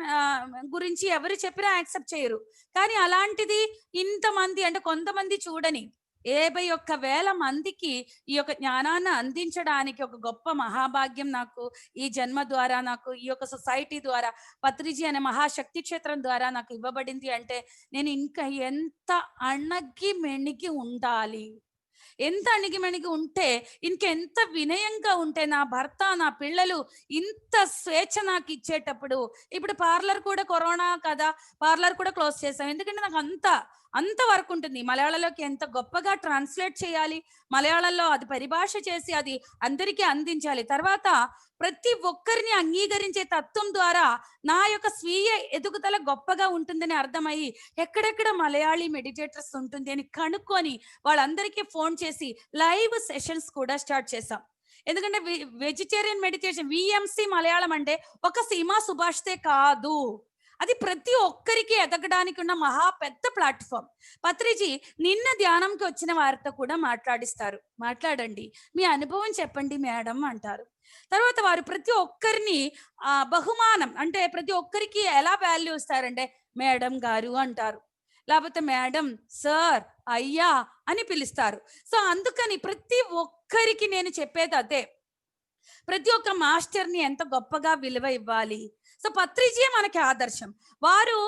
గురించి ఎవరు చెప్పినా యాక్సెప్ట్ చేయరు. కానీ అలాంటిది ఇంతమంది అంటే కొంతమంది చూడని 51,000 మందికి ఈ యొక్క జ్ఞానాన్ని అందించడానికి ఒక గొప్ప మహాభాగ్యం నాకు ఈ జన్మ ద్వారా, నాకు ఈ యొక్క సొసైటీ ద్వారా, పత్రిజీ అనే మహాశక్తి క్షేత్రం ద్వారా నాకు ఇవ్వబడింది అంటే నేను ఇంకా ఎంత అణగి మెణిగి ఉండాలి, ఎంత అణిగిమణిగి ఉంటే, ఇంకెంత వినయంగా ఉంటే నా భర్త నా పిల్లలు ఇంత స్వేచ్ఛ నాకు ఇచ్చేటప్పుడు. ఇప్పుడు పార్లర్ కూడా కరోనా కదా, పార్లర్ కూడా క్లోజ్ చేసాం. ఎందుకంటే నాకు అంత వర్క్ ఉంటుంది. మలయాళంలోకి ఎంత గొప్పగా ట్రాన్స్లేట్ చేయాలి, మలయాళంలో అది పరిభాష చేసి అది అందరికీ అందించాలి. తర్వాత ప్రతి ఒక్కరిని అంగీకరించే తత్వం ద్వారా నా యొక్క స్వీయ ఎదుగుదల గొప్పగా ఉంటుందని అర్థమయ్యి ఎక్కడెక్కడ మలయాళీ మెడిటేటర్స్ ఉంటుంది అని కనుక్కొని వాళ్ళందరికీ ఫోన్ చేసి లైవ్ సెషన్స్ కూడా స్టార్ట్ చేశాం. ఎందుకంటే వెజిటేరియన్ మెడిటేషన్ విఎంసి మలయాళం అంటే ఒక సీమా సుభాష్తే కాదు, అది ప్రతి ఒక్కరికి ఎదగడానికి ఉన్న మహా పెద్ద ప్లాట్ఫామ్. పత్రిజీ నిన్న ధ్యానంకి వచ్చిన వారితో కూడా మాట్లాడిస్తారు. మాట్లాడండి, మీ అనుభవం చెప్పండి మేడం అంటారు. తర్వాత వారు ప్రతి ఒక్కరిని బహుమానం అంటే ప్రతి ఒక్కరికి ఎలా వాల్యూ ఇస్తారంటే మేడం గారు అంటారు, లేకపోతే మేడం, సార్, అయ్యా అని పిలుస్తారు. సో అందుకని ప్రతి ఒక్కరికి నేను చెప్పేది అదే, ప్రతి ఒక్క మాస్టర్ని ఎంత గొప్పగా విలువ ఇవ్వాలి. సో పత్రిజీ మనకి ఆదర్శం. వారు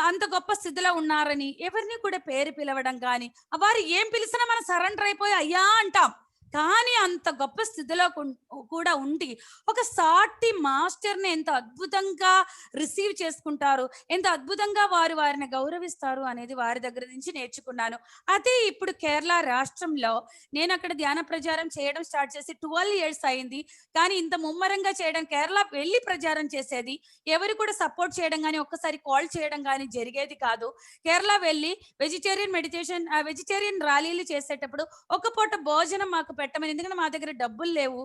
అంత గొప్ప స్థితిలో ఉన్నారని ఎవరిని కూడా పేరు పిలవడం కానీ, వారు ఏం పిలిచినా మనం సరెండర్ అయిపోయి అయ్యా అంటాం. కానీ అంత గొప్ప స్థితిలో కూడా ఉండి ఒక సాటి మాస్టర్ని ఎంత అద్భుతంగా రిసీవ్ చేసుకుంటారు, ఎంత అద్భుతంగా వారిని గౌరవిస్తారు అనేది వారి దగ్గర నుంచి నేర్చుకున్నాను. అదే ఇప్పుడు కేరళ రాష్ట్రంలో నేను అక్కడ ధ్యాన ప్రచారం చేయడం స్టార్ట్ చేసి 12 years అయింది. కానీ ఇంత ముమ్మరంగా చేయడం, కేరళ వెళ్ళి ప్రచారం చేసేది, ఎవరు కూడా సపోర్ట్ చేయడం కానీ ఒక్కసారి కాల్ చేయడం కానీ జరిగేది కాదు. కేరళ వెళ్ళి వెజిటేరియన్ మెడిటేషన్ వెజిటేరియన్ ర్యాలీలు చేసేటప్పుడు ఒక పూట భోజనం మాకు పెట్టమని, ఎందుకంటే మా దగ్గర డబ్బులు లేవు,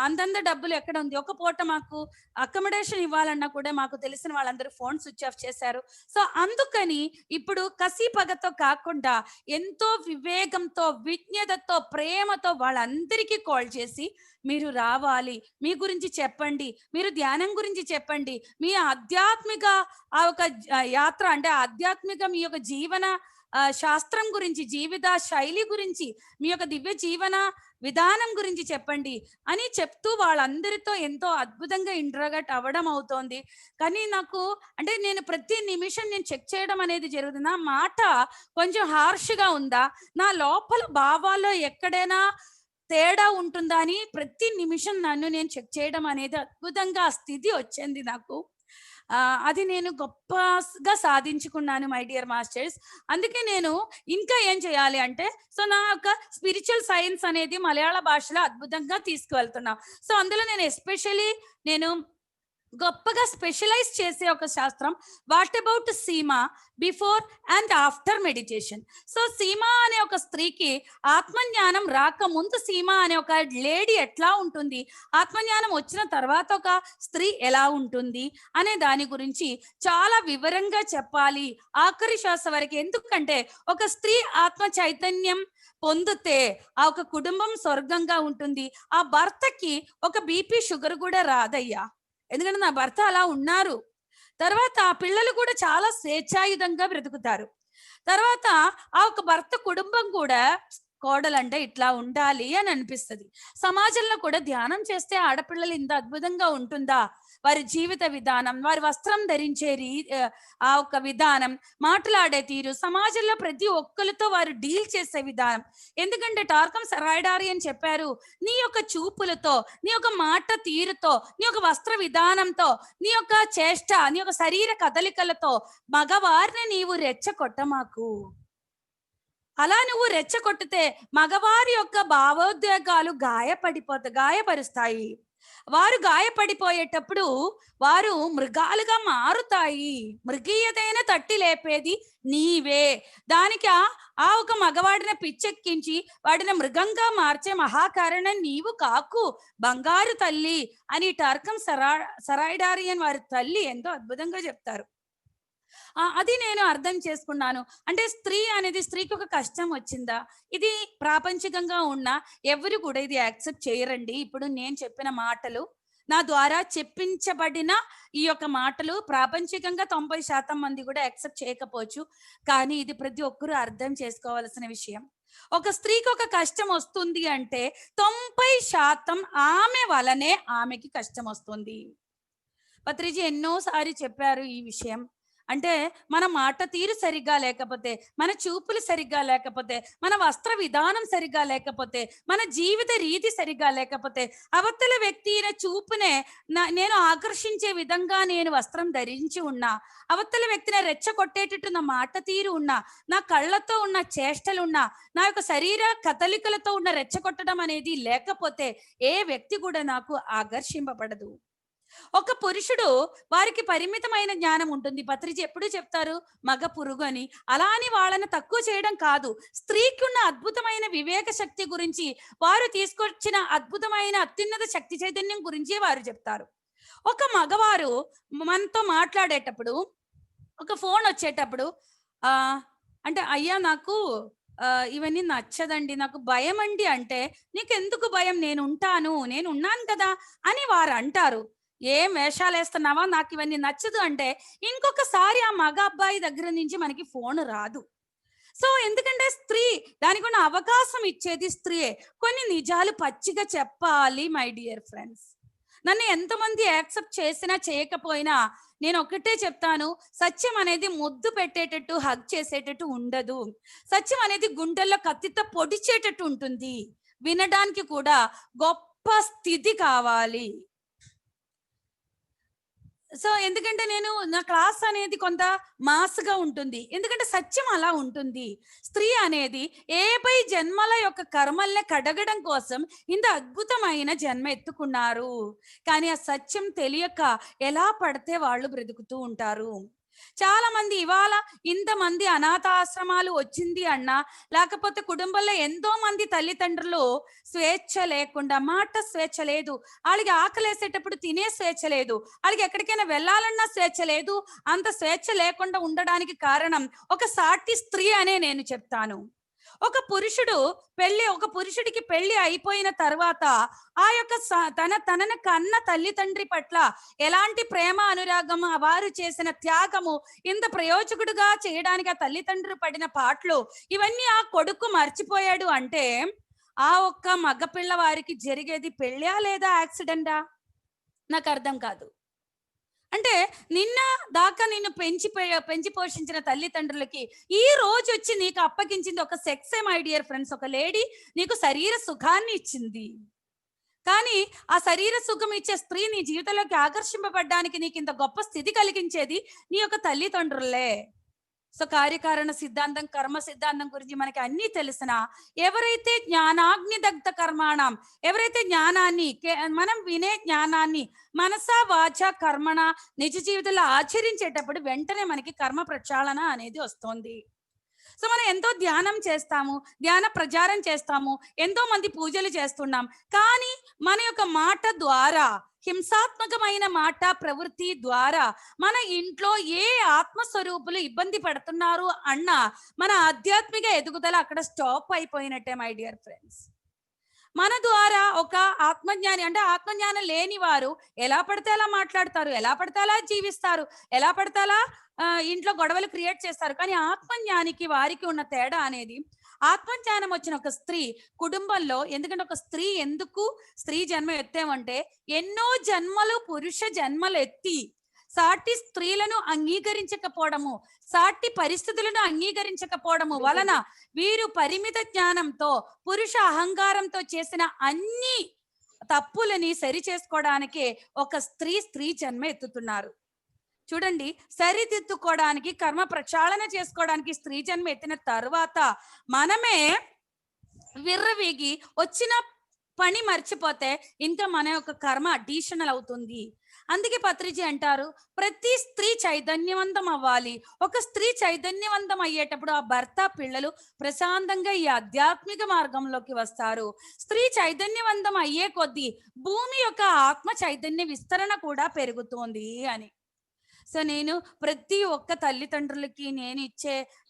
అంతంత డబ్బులు ఎక్కడ ఉంది, ఒక పూట మాకు అకామిడేషన్ ఇవ్వాలన్నా కూడా మాకు తెలిసిన వాళ్ళందరూ ఫోన్ స్విచ్ ఆఫ్ చేశారు. సో అందుకని ఇప్పుడు కసి పగతో కాకుండా ఎంతో వివేకంతో, విజ్ఞతతో, ప్రేమతో వాళ్ళందరికీ కాల్ చేసి మీరు రావాలి, మీ గురించి చెప్పండి, మీరు ధ్యానం గురించి చెప్పండి, మీ ఆధ్యాత్మిక ఒక యాత్ర అంటే ఆధ్యాత్మిక మీ యొక్క జీవన శాస్త్రం గురించి, జీవిత శైలి గురించి, మీ యొక్క దివ్య జీవన విధానం గురించి చెప్పండి అని చెప్తూ వాళ్ళందరితో ఎంతో అద్భుతంగా ఇంట్రాగేట్ అవ్వడం అవుతోంది. కానీ నాకు అంటే నేను ప్రతి నిమిషం నేను చెక్ చేయడం అనేది జరుగుతుంది. నా మాట కొంచెం హార్ష్గా ఉందా, నా లోపల భావాల్లో ఎక్కడైనా తేడా ఉంటుందా అని ప్రతి నిమిషం నన్ను నేను చెక్ చేయడం అనేది అద్భుతంగా ఆ స్థితి వచ్చింది నాకు. అది నేను గొప్పగా సాధించుకున్నాను మై డియర్ మాస్టర్స్. అందుకే నేను ఇంకా ఏం చేయాలి అంటే, సో నా యొక్క స్పిరిచువల్ సైన్స్ అనేది మలయాళ భాషలో అద్భుతంగా తీసుకువెళ్తున్నా. సో అందులో నేను ఎస్పెషలీ గొప్పగా స్పెషలైజ్ చేసే ఒక శాస్త్రం. వాట్ అబౌట్ సీమ before and after meditation. So సీమ అనే ఒక స్త్రీకి ఆత్మజ్ఞానం రాకముందు సీమ అనే ఒక లేడీ ఎట్లా ఉంటుంది, ఆత్మజ్ఞానం వచ్చిన తర్వాత ఒక స్త్రీ ఎలా ఉంటుంది అనే దాని గురించి చాలా వివరంగా చెప్పాలి ఆఖరి శ్వాస వరకు. ఎందుకంటే ఒక స్త్రీ ఆత్మ చైతన్యం పొందితే ఆ ఒక కుటుంబం స్వర్గంగా ఉంటుంది. ఆ భర్తకి ఒక బీపీ షుగర్ కూడా రాదయ్యా, ఎందుకంటే నా భర్త అలా ఉన్నారు. తర్వాత ఆ పిల్లలు కూడా చాలా స్వేచ్ఛాయుధంగా బ్రతుకుతారు. తర్వాత ఆ ఒక భర్త కుటుంబం కూడా కోడలంటే ఇట్లా ఉండాలి అని అనిపిస్తుంది. సమాజంలో కూడా ధ్యానం చేస్తే ఆడపిల్లలు ఇంత అద్భుతంగా ఉంటుందా, వారి జీవిత విధానం, వారి వస్త్రం ధరించే ఆ ఒక విధానం, మాట్లాడే తీరు, సమాజంలో ప్రతి ఒక్కరితో వారు డీల్ చేసే విధానం. ఎందుకంటే టార్కం సరాయిడారి అని చెప్పారు, నీ యొక్క చూపులతో, నీ యొక్క మాట తీరుతో, నీ యొక్క వస్త్ర విధానంతో, నీ యొక్క చేష్ట, నీ యొక్క శరీర కదలికలతో మగవారిని నీవు రెచ్చగొట్టమాకు. అలా నువ్వు రెచ్చగొట్టితే మగవారి యొక్క భావోద్వేగాలు గాయపరుస్తాయి. వారు గాయపడిపోయేటప్పుడు వారు మృగాలుగా మారుతాయి. మృగీయతైన తట్టి లేపేది నీవే. దానికి ఆ ఒక మగవాడిని పిచ్చెక్కించి వాడిని మృగంగా మార్చే మహాకారణం నీవు కాకు, బంగారు తల్లి అని టార్కం సరాయిడారియన్ వారి తల్లి ఎంతో అద్భుతంగా చెప్తారు. అది నేను అర్థం చేసుకున్నాను. అంటే స్త్రీ అనేది, స్త్రీకి ఒక కష్టం వచ్చిందా, ఇది ప్రాపంచికంగా ఉన్న ఎవరు కూడా ఇది యాక్సెప్ట్ చేయరండి. ఇప్పుడు నేను చెప్పిన మాటలు, నా ద్వారా చెప్పించబడిన ఈ యొక్క మాటలు ప్రాపంచికంగా 90% మంది కూడా యాక్సెప్ట్ చేయకపోవచ్చు. కానీ ఇది ప్రతి ఒక్కరూ అర్థం చేసుకోవాల్సిన విషయం. ఒక స్త్రీకి ఒక కష్టం వస్తుంది అంటే 90% ఆమె వలనే ఆమెకి కష్టం వస్తుంది. పత్రిజీ ఎన్నోసారి చెప్పారు ఈ విషయం. అంటే మన మాట తీరు సరిగ్గా లేకపోతే, మన చూపులు సరిగ్గా లేకపోతే, మన వస్త్ర విధానం సరిగ్గా లేకపోతే, మన జీవిత రీతి సరిగ్గా లేకపోతే, అవతల వ్యక్తి చూపునే నేను ఆకర్షించే విధంగా నేను వస్త్రం ధరించి ఉన్నా, అవతల వ్యక్తిని రెచ్చగొట్టేటట్టు నా మాట తీరు ఉన్నా, నా కళ్ళతో ఉన్న చేష్టలు ఉన్నా, నా యొక్క శరీర కదలికలతో ఉన్న రెచ్చగొట్టడం అనేది లేకపోతే ఏ వ్యక్తి కూడా నాకు ఆకర్షింపబడదు. ఒక పురుషుడు వారికి పరిమితమైన జ్ఞానం ఉంటుంది. పత్రిజీ ఎప్పుడు చెప్తారు మగ పురుగు అని. అలా అని వాళ్ళని తక్కువ చేయడం కాదు. స్త్రీకి ఉన్న అద్భుతమైన వివేక శక్తి గురించి, వారు తీసుకొచ్చిన అద్భుతమైన అత్యున్నత శక్తి చైతన్యం గురించి వారు చెప్తారు. ఒక మగవారు మనతో మాట్లాడేటప్పుడు, ఒక ఫోన్ వచ్చేటప్పుడు అంటే అయ్యా నాకు ఇవన్నీ నచ్చదండి, నాకు భయం అండి అంటే, నీకెందుకు భయం, నేను ఉన్నాను కదా అని వారు అంటారు. ఏం వేషాలు వేస్తున్నావా, నాకు ఇవన్నీ నచ్చదు అంటే ఇంకొకసారి ఆ మగ అబ్బాయి దగ్గర నుంచి మనకి ఫోన్ రాదు. సో ఎందుకంటే స్త్రీ, దానికి ఉన్న అవకాశం ఇచ్చేది స్త్రీయే. కొన్ని నిజాలు పచ్చిగా చెప్పాలి మై డియర్ ఫ్రెండ్స్. నన్ను ఎంతమంది యాక్సెప్ట్ చేసినా చేయకపోయినా నేను ఒకటే చెప్తాను, సత్యం అనేది ముద్దు పెట్టేటట్టు, హగ్ చేసేటట్టు ఉండదు. సత్యం అనేది గుండెల్లో కత్తితో పొడిచేటట్టు ఉంటుంది. వినడానికి కూడా గొప్ప స్థితి కావాలి. సో ఎందుకంటే నా క్లాస్ అనేది కొంత మాస్గా ఉంటుంది, ఎందుకంటే సత్యం అలా ఉంటుంది. స్త్రీ అనేది 50 జన్మల యొక్క కర్మల్ని కడగడం కోసం ఇంత అద్భుతమైన జన్మ ఎత్తుకున్నారు. కానీ ఆ సత్యం తెలియక ఎలా పడితే వాళ్ళు బ్రతుకుతూ ఉంటారు. చాలా మంది ఇవాళ ఇంతమంది అనాథాశ్రమాలు వచ్చింది అన్నా, లేకపోతే కుటుంబంలో ఎంతో మంది తల్లిదండ్రులు స్వేచ్ఛ లేకుండా, మాట స్వేచ్ఛ లేదు, వాళ్ళకి ఆకలేసేటప్పుడు తినే స్వేచ్ఛ లేదు, వాళ్ళకి ఎక్కడికైనా వెళ్ళాలన్నా స్వేచ్ఛ లేదు. అంత స్వేచ్ఛ లేకుండా ఉండడానికి కారణం ఒక సాటి స్త్రీ అనే నేను చెప్తాను. ఒక పురుషుడికి పెళ్లి అయిపోయిన తర్వాత ఆ యొక్క తనను కన్న తల్లిదండ్రి పట్ల ఎలాంటి ప్రేమ అనురాగం, వారు చేసిన త్యాగము, ఇంత ప్రయోజకుడుగా చేయడానికి ఆ తల్లిదండ్రులు పడిన పాటలు, ఇవన్నీ ఆ కొడుకు మర్చిపోయాడు అంటే ఆ ఒక్క మగపిల్ల వారికి జరిగేది పెళ్ళా లేదా యాక్సిడెంటా? నాకు అర్థం కాదు. అంటే నిన్న దాకా నిన్ను పెంచి పోషించిన తల్లిదండ్రులకి ఈ రోజు వచ్చి నీకు అప్పగించింది ఒక సెక్సే మై డియర్ ఫ్రెండ్స్. ఒక లేడీ నీకు శరీర సుఖాన్ని ఇచ్చింది, కానీ ఆ శరీర సుఖం ఇచ్చే స్త్రీ నీ జీవితంలోకి ఆకర్షింపబడ్డానికి నీకు ఇంత గొప్ప స్థితి కలిగించేది నీ యొక్క తల్లిదండ్రులే. సో కార్యకారణ సిద్ధాంతం, కర్మ సిద్ధాంతం గురించి మనకి అన్ని తెలిసిన ఎవరైతే జ్ఞానాగ్ని దగ్ధ కర్మాణం, ఎవరైతే జ్ఞానాన్ని మనం వినే జ్ఞానాన్ని మనస వాచ కర్మణ నిజ జీవితంలో ఆచరించేటప్పుడు వెంటనే మనకి కర్మ ప్రక్షాళన అనేది వస్తుంది. సో మనం ఎంతో ధ్యానం చేస్తాము, ధ్యాన ప్రచారం చేస్తాము, ఎంతో మంది పూజలు చేస్తున్నాం, కానీ మన యొక్క మాట ద్వారా, హింసాత్మకమైన మాట ప్రవృత్తి ద్వారా మన ఇంట్లో ఏ ఆత్మస్వరూపులు ఇబ్బంది పడుతున్నారు అన్న మన ఆధ్యాత్మిక ఎదుగుదల అక్కడ స్టాప్ అయిపోయినట్టే మై డియర్ ఫ్రెండ్స్. మన ద్వారా ఒక ఆత్మజ్ఞాని, అంటే ఆత్మజ్ఞానం లేని వారు ఎలా పడితే అలా మాట్లాడతారు, ఎలా పడితే అలా జీవిస్తారు, ఎలా పడితే అలా ఇంట్లో గొడవలు క్రియేట్ చేస్తారు. కానీ ఆత్మజ్ఞానికి వారికి ఉన్న తేడా అనేది, ఆత్మజ్ఞానం వచ్చిన ఒక స్త్రీ కుటుంబంలో, ఎందుకంటే ఒక స్త్రీ ఎందుకు స్త్రీ జన్మ ఎత్తామంటే ఎన్నో జన్మలు పురుష జన్మలు ఎత్తి సాటి స్త్రీలను అంగీకరించకపోవడము, సాటి పరిస్థితులను అంగీకరించకపోవడము వలన వీరు పరిమిత జ్ఞానంతో పురుష అహంకారంతో చేసిన అన్ని తప్పులని సరి చేసుకోవడానికి ఒక స్త్రీ జన్మ ఎత్తుతున్నారు. చూడండి, సరిదిద్దుకోవడానికి, కర్మ ప్రక్షాళన చేసుకోవడానికి స్త్రీ జన్మ ఎత్తిన తర్వాత మనమే విర్రవీగి వచ్చిన పని మర్చిపోతే ఇంకా మన యొక్క కర్మ అడిషనల్ అవుతుంది. అందుకే పత్రిజీ అంటారు, ప్రతి స్త్రీ చైతన్యవంతం అవ్వాలి. ఒక స్త్రీ చైతన్యవంతం అయ్యేటప్పుడు ఆ భర్త పిల్లలు ప్రశాంతంగా ఈ ఆధ్యాత్మిక మార్గంలోకి వస్తారు. స్త్రీ చైతన్యవంతం అయ్యే కొద్దీ భూమి యొక్క ఆత్మ చైతన్య విస్తరణ కూడా పెరుగుతోంది అని. సో నేను ప్రతి ఒక్క తల్లిదండ్రులకి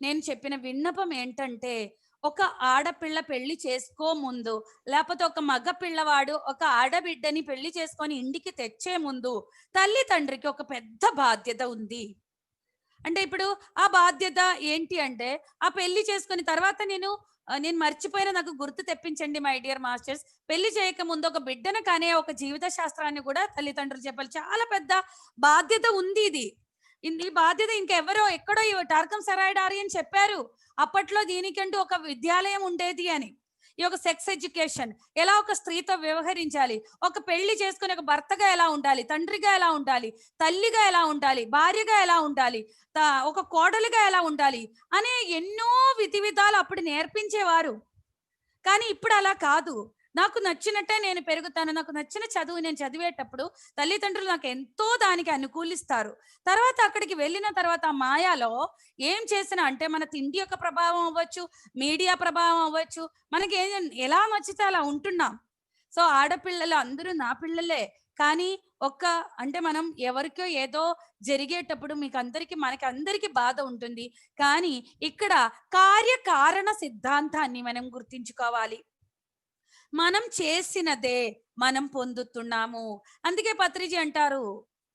నేను చెప్పిన విన్నపం ఏంటంటే, ఒక ఆడపిల్ల పెళ్లి చేసుకో ముందు, లేకపోతే ఒక మగ పిల్లవాడు ఒక ఆడబిడ్డని పెళ్లి చేసుకొని ఇంటికి తెచ్చే ముందు తల్లి తండ్రికి ఒక పెద్ద బాధ్యత ఉంది. అంటే ఇప్పుడు ఆ బాధ్యత ఏంటి అంటే, ఆ పెళ్లి చేసుకుని తర్వాత నేను మర్చిపోయిన, నాకు గుర్తు తెప్పించండి మై డియర్ మాస్టర్స్. పెళ్లి చేయక ముందు ఒక బిడ్డను కానీ ఒక జీవిత శాస్త్రాన్ని కూడా తల్లిదండ్రులు చెప్పాలి. చాలా పెద్ద బాధ్యత ఉంది ఇది. ఈ బాధ్యత ఇంకెవరో ఎక్కడో టార్కం సరాయిడారి అని చెప్పారు. అప్పట్లో దీనికంటూ ఒక విద్యాలయం ఉండేది అని. ఈ యొక్క సెక్స్ ఎడ్యుకేషన్, ఎలా ఒక స్త్రీతో వ్యవహరించాలి, ఒక పెళ్లి చేసుకుని ఒక భర్తగా ఎలా ఉండాలి, తండ్రిగా ఎలా ఉండాలి, తల్లిగా ఎలా ఉండాలి, భార్యగా ఎలా ఉండాలి, ఒక కోడలుగా ఎలా ఉండాలి అనే ఎన్నో విధి విధాలు అప్పుడు నేర్పించేవారు. కానీ ఇప్పుడు అలా కాదు. నాకు నచ్చినట్టే నేను పెరుగుతాను, నాకు నచ్చిన చదువు నేను చదివేటప్పుడు తల్లిదండ్రులు నాకు ఎంతో దానికి అనుకూలిస్తారు. తర్వాత అక్కడికి వెళ్ళిన తర్వాత మాయాలో ఏం చేసినా, అంటే మన తిండి యొక్క ప్రభావం అవ్వచ్చు, మీడియా ప్రభావం అవ్వచ్చు, మనకి ఎలా నచ్చితే అలా ఉంటున్నాం. సో ఆడపిల్లలు అందరూ నా పిల్లలే, కానీ అంటే మనం ఎవరికో ఏదో జరిగేటప్పుడు మనకి అందరికి బాధ ఉంటుంది. కానీ ఇక్కడ కార్యకారణ సిద్ధాంతాన్ని మనం గుర్తించుకోవాలి. మనం చేసినదే మనం పొందుతున్నాము. అందుకే పత్రిజీ అంటారు,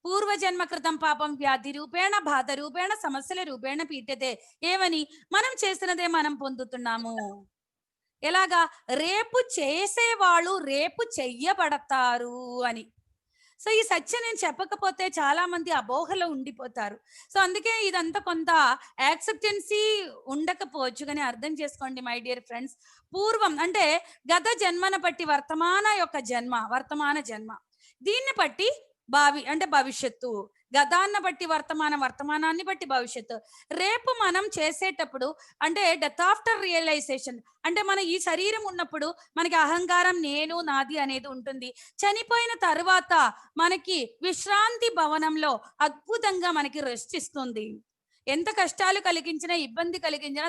పూర్వజన్మ కృతం పాపం వ్యాధి రూపేణ బాధ రూపేణ సమస్యల రూపేణ పీఠతే. ఏమని? మనం చేసినదే మనం పొందుతున్నాము. ఎలాగా? రేపు చేసేవాళ్ళు రేపు చెయ్యబడతారు అని. సో ఈ సత్యం నేను చెప్పకపోతే చాలా మంది అపోహలో ఉండిపోతారు. సో అందుకే ఇదంతా కొంత యాక్సెప్టెన్సీ ఉండకపోవచ్చు, కానీ అర్థం చేసుకోండి మై డియర్ ఫ్రెండ్స్. పూర్వం అంటే గత జన్మను బట్టి వర్తమాన జన్మ, దీన్ని బట్టి భవిష్యత్తు, గతాన్ని బట్టి వర్తమానాన్ని బట్టి భవిష్యత్తు. రేపు మనం చేసేటప్పుడు అంటే డెత్ ఆఫ్టర్ రియలైజేషన్, అంటే మన ఈ శరీరం ఉన్నప్పుడు మనకి అహంకారం నేను నాది అనేది ఉంటుంది. చనిపోయిన తర్వాత మనకి విశ్రాంతి భవనంలో అద్భుతంగా మనకి రెస్ట్ ఇస్తుంది. ఎంత కష్టాలు కలిగించినా, ఇబ్బంది కలిగించినా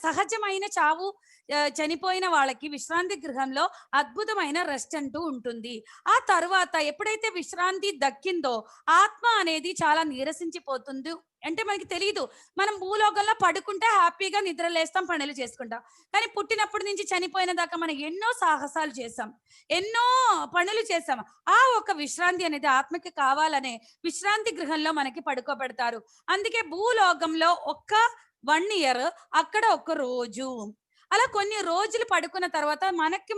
సహజమైన చావు చనిపోయిన వాళ్ళకి విశ్రాంతి గృహంలో అద్భుతమైన రెస్ట్ అంటూ ఉంటుంది. ఆ తర్వాత ఎప్పుడైతే విశ్రాంతి దక్కిందో ఆత్మ అనేది చాలా నీరసించిపోతుంది. అంటే మనకి తెలియదు, మనం భూలోకంలో పడుకుంటే హ్యాపీగా నిద్రలేస్తాం, పనులు చేసుకుంటాం. కానీ పుట్టినప్పటి నుంచి చనిపోయిన దాకా మనం ఎన్నో సాహసాలు చేసాం, ఎన్నో పనులు చేసాం. ఆ ఒక విశ్రాంతి అనేది ఆత్మకి కావాలనే విశ్రాంతి గృహంలో మనకి పడుకోబెడతారు. అందుకే భూలోకంలో 1 year, అక్కడ 1 రోజు, అలా కొన్ని రోజులు పడుకున్న తర్వాత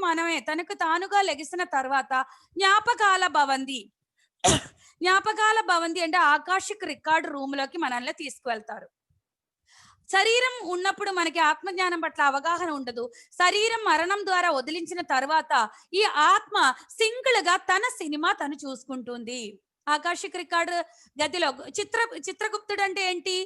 మనమే తనకు తానుగా లెగిసిన తర్వాత జ్ఞాపకాల భవంతి అంటే ఆకాశిక్ రికార్డ్ రూమ్ లోకి మనల్ని తీసుకువెళ్తారు. శరీరం ఉన్నప్పుడు మనకి ఆత్మజ్ఞానం పట్ల అవగాహన ఉండదు. శరీరం మరణం ద్వారా వదిలించిన తర్వాత ఈ ఆత్మ సింగిల్ గా తన సినిమా తను చూసుకుంటుంది. ఆకాశిక్ రికార్డ్ గదిలో చిత్రగుప్తుడు అంటే ఏంటి?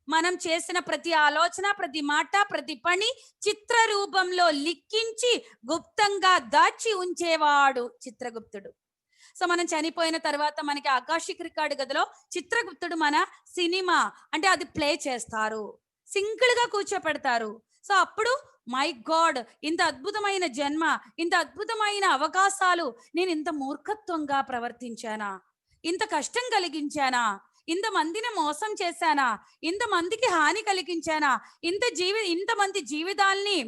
మనం చేసిన ప్రతి ఆలోచన, ప్రతి మాట, ప్రతి పని చిత్ర రూపంలో లిఖించి గుప్తంగా దాచి ఉంచేవాడు చిత్రగుప్తుడు. సో మనం చనిపోయిన తర్వాత మనకి ఆకాశిక్ రికార్డు గదిలో చిత్రగుప్తుడు మన సినిమా అంటే అది ప్లే చేస్తారు, సింగిల్ గా కూర్చోపెడతారు. సో అప్పుడు మై గాడ్, ఇంత అద్భుతమైన జన్మ, ఇంత అద్భుతమైన అవకాశాలు, నేను ఇంత మూర్ఖత్వంగా ప్రవర్తించానా, ఇంత కష్టం కలిగించానా, ఇంతమందిని మోసం చేశానా, ఇంతమందికి హాని కలిగించానా, ఇంతమంది జీవితాల్ని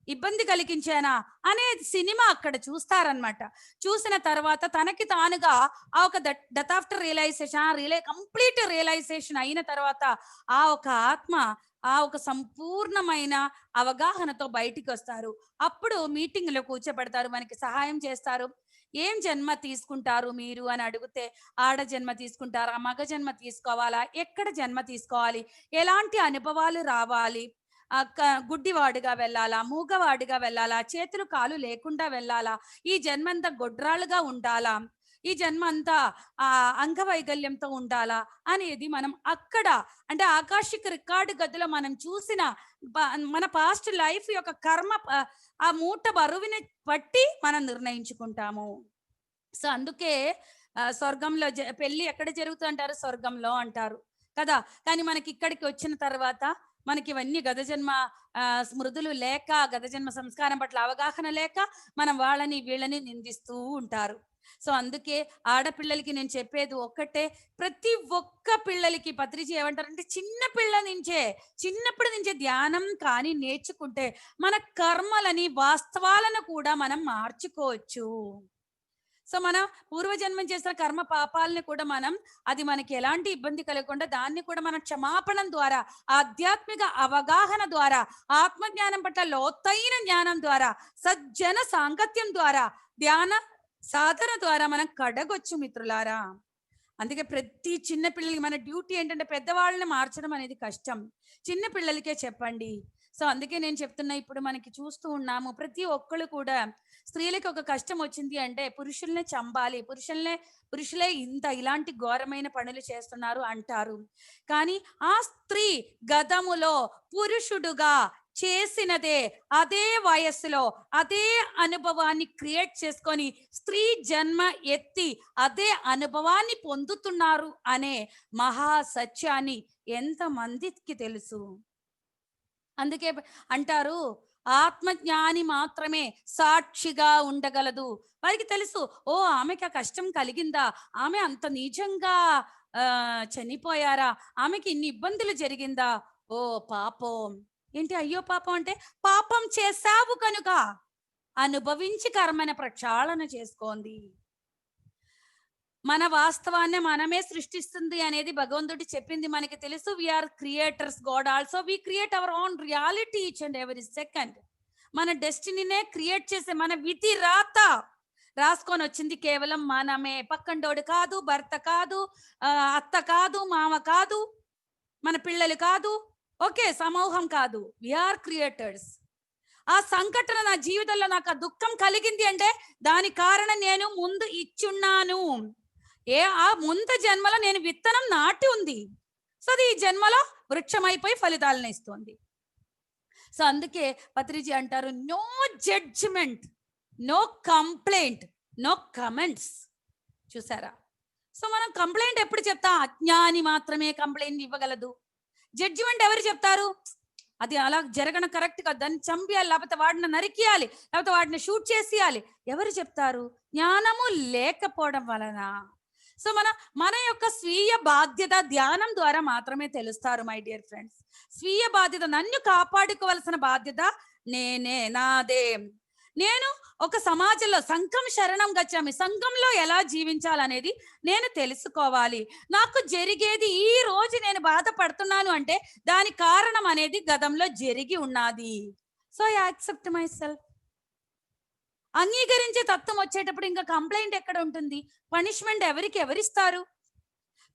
ఇబ్బంది కలిగించానా అనే సినిమా అక్కడ చూస్తారనమాట. చూసిన తర్వాత తనకి తానుగా ఆ ఒక death after realisation, complete realisation అయిన తర్వాత ఆ ఒక ఆత్మ ఆ ఒక సంపూర్ణమైన అవగాహనతో బయటికి వస్తారు. అప్పుడు మీటింగ్ లో కూర్చోబెడతారు, మనకి సహాయం చేస్తారు. ఏం జన్మ తీసుకుంటారు మీరు అని అడిగితే, ఆడ జన్మ తీసుకుంటారా, మగ జన్మ తీసుకోవాలా, ఎక్కడ జన్మ తీసుకోవాలి, ఎలాంటి అనుభవాలు రావాలి, గుడ్డివాడుగా వెళ్ళాలా, మూగవాడిగా వెళ్ళాలా, చేతులు కాలు లేకుండా వెళ్ళాలా, ఈ జన్మంతా గొడ్రాలుగా ఉండాలా, ఈ జన్మ అంతా అంగవైకల్యంతో ఉండాలా అనేది మనం అక్కడ అంటే ఆకాశిక రికార్డు గదిలో మనం చూసిన మన పాస్ట్ లైఫ్ యొక్క కర్మ ఆ మూట బరువుని బట్టి మనం నిర్ణయించుకుంటాము. సో అందుకే స్వర్గంలో పెళ్లి ఎక్కడ జరుగుతుంది అంటారు, స్వర్గంలో అంటారు కదా. కానీ మనకి ఇక్కడికి వచ్చిన తర్వాత మనకి ఇవన్నీ గత జన్మ స్మృతులు లేక, గత జన్మ సంస్కారం పట్ల అవగాహన లేక మనం వాళ్ళని వీళ్ళని నిందిస్తూ ఉంటారు. సో అందుకే ఆడపిల్లలకి నేను చెప్పేది ఒక్కటే, ప్రతి ఒక్క పిల్లలకి పత్రిజీ ఏమంటారంటే చిన్నప్పటి నుంచే ధ్యానం కానీ నేర్చుకుంటే మన కర్మలని వాస్తవాలను కూడా మనం మార్చుకోవచ్చు. సో మన పూర్వజన్మం చేసిన కర్మ పాపాలని కూడా మనం, అది మనకి ఎలాంటి ఇబ్బంది కలగకుండా దాన్ని కూడా మనం క్షమాపణం ద్వారా, ఆధ్యాత్మిక అవగాహన ద్వారా, ఆత్మజ్ఞానం పట్ల లోతైన జ్ఞానం ద్వారా, సజ్జన సాంగత్యం ద్వారా, ధ్యాన సాధన ద్వారా మనం కడగొచ్చు మిత్రులారా. అందుకే ప్రతి చిన్న పిల్లలకి మన డ్యూటీ ఏంటంటే పెద్దవాళ్ళని మార్చడం అనేది కష్టం, చిన్న పిల్లలకే చెప్పండి. సో అందుకే నేను చెప్తున్నా, ఇప్పుడు మనకి చూస్తూ ఉన్నాము ప్రతి ఒక్కళ్ళు కూడా స్త్రీలకు ఒక కష్టం వచ్చింది అంటే పురుషుల్నే చంపాలి, పురుషులే ఇలాంటి ఘోరమైన పనులు చేస్తున్నారు అంటారు. కానీ ఆ స్త్రీ గతములో పురుషుడుగా చేసినదే అదే వయస్సులో అదే అనుభవాన్ని క్రియేట్ చేసుకొని స్త్రీ జన్మ ఎత్తి అదే అనుభవాన్ని పొందుతున్నారు అనే మహా సత్యాన్ని ఎంతమందికి తెలుసు. అందుకే అంటారు, ఆత్మజ్ఞాని మాత్రమే సాక్షిగా ఉండగలదు. వారికి తెలుసు, ఓ ఆమెకి ఆ కష్టం కలిగిందా, ఆమె అంత నీచంగా చనిపోయారా, ఆమెకి ఇన్ని ఇబ్బందులు జరిగిందా, ఓ పాపం. ఏంటి అయ్యో పాపం అంటే, పాపం చేశావు కనుక అనుభవించి కర్మన ప్రక్షాళన చేసుకోండి. మన వాస్తవాన్ని మనమే సృష్టిస్తుంది అనేది భగవంతుడి చెప్పింది మనకి తెలుసు. We are creators, god also we create our own reality each and every second. మన డెస్టినీనే క్రియేట్ చేసే, మన విధి రాత రాసుకొని వచ్చింది కేవలం మనమే. పక్కండోడు కాదు, భర్త కాదు, అత్త కాదు, మామ కాదు, మన పిల్లలు కాదు, ఓకే సమూహం కాదు, వీఆర్ క్రియేటర్స్. ఆ సంఘటన నా జీవితంలో నాకు ఆ దుఃఖం కలిగింది అంటే దాని కారణం నేను ముందు ఇచ్చున్నాను. ఆ ముందు జన్మలో నేను విత్తనం నాటి ఉంది, సో అది ఈ జన్మలో వృక్షమైపోయి ఫలితాలను ఇస్తుంది. సో అందుకే పత్రిజీ అంటారు, no judgement, no complaint, no comments. చూసారా? సో మనం కంప్లైంట్ ఎప్పుడు చెప్తాం? అజ్ఞాని మాత్రమే కంప్లైంట్ ఇవ్వగలదు. జడ్జిమెంట్ ఎవరు చెప్తారు? అది అలా జరగడం కరెక్ట్ కాదు, దాన్ని చంపేయాలి, లేకపోతే వాడిని నరికియాలి, లేకపోతే వాడిని షూట్ చేసేయాలి. ఎవరు చెప్తారు? జ్ఞానము లేకపోవడం వలన. సో మన యొక్క స్వీయ బాధ్యత ధ్యానం ద్వారా మాత్రమే తెలుస్తారు మై డియర్ ఫ్రెండ్స్. స్వీయ బాధ్యత, నన్ను కాపాడుకోవాల్సిన బాధ్యత నాదే. నేను ఒక సమాజంలో సంఘం శరణం గచ్చామి, సంఘంలో ఎలా జీవించాలనేది నేను తెలుసుకోవాలి. నాకు జరిగేది ఈ రోజు నేను బాధపడుతున్నాను అంటే దాని కారణం అనేది గతంలో జరిగి ఉన్నది. So I accept my self. అంగీకరించే తత్వం వచ్చేటప్పుడు ఇంకా కంప్లైంట్ ఎక్కడ ఉంటుంది? పనిష్మెంట్ ఎవరిస్తారు?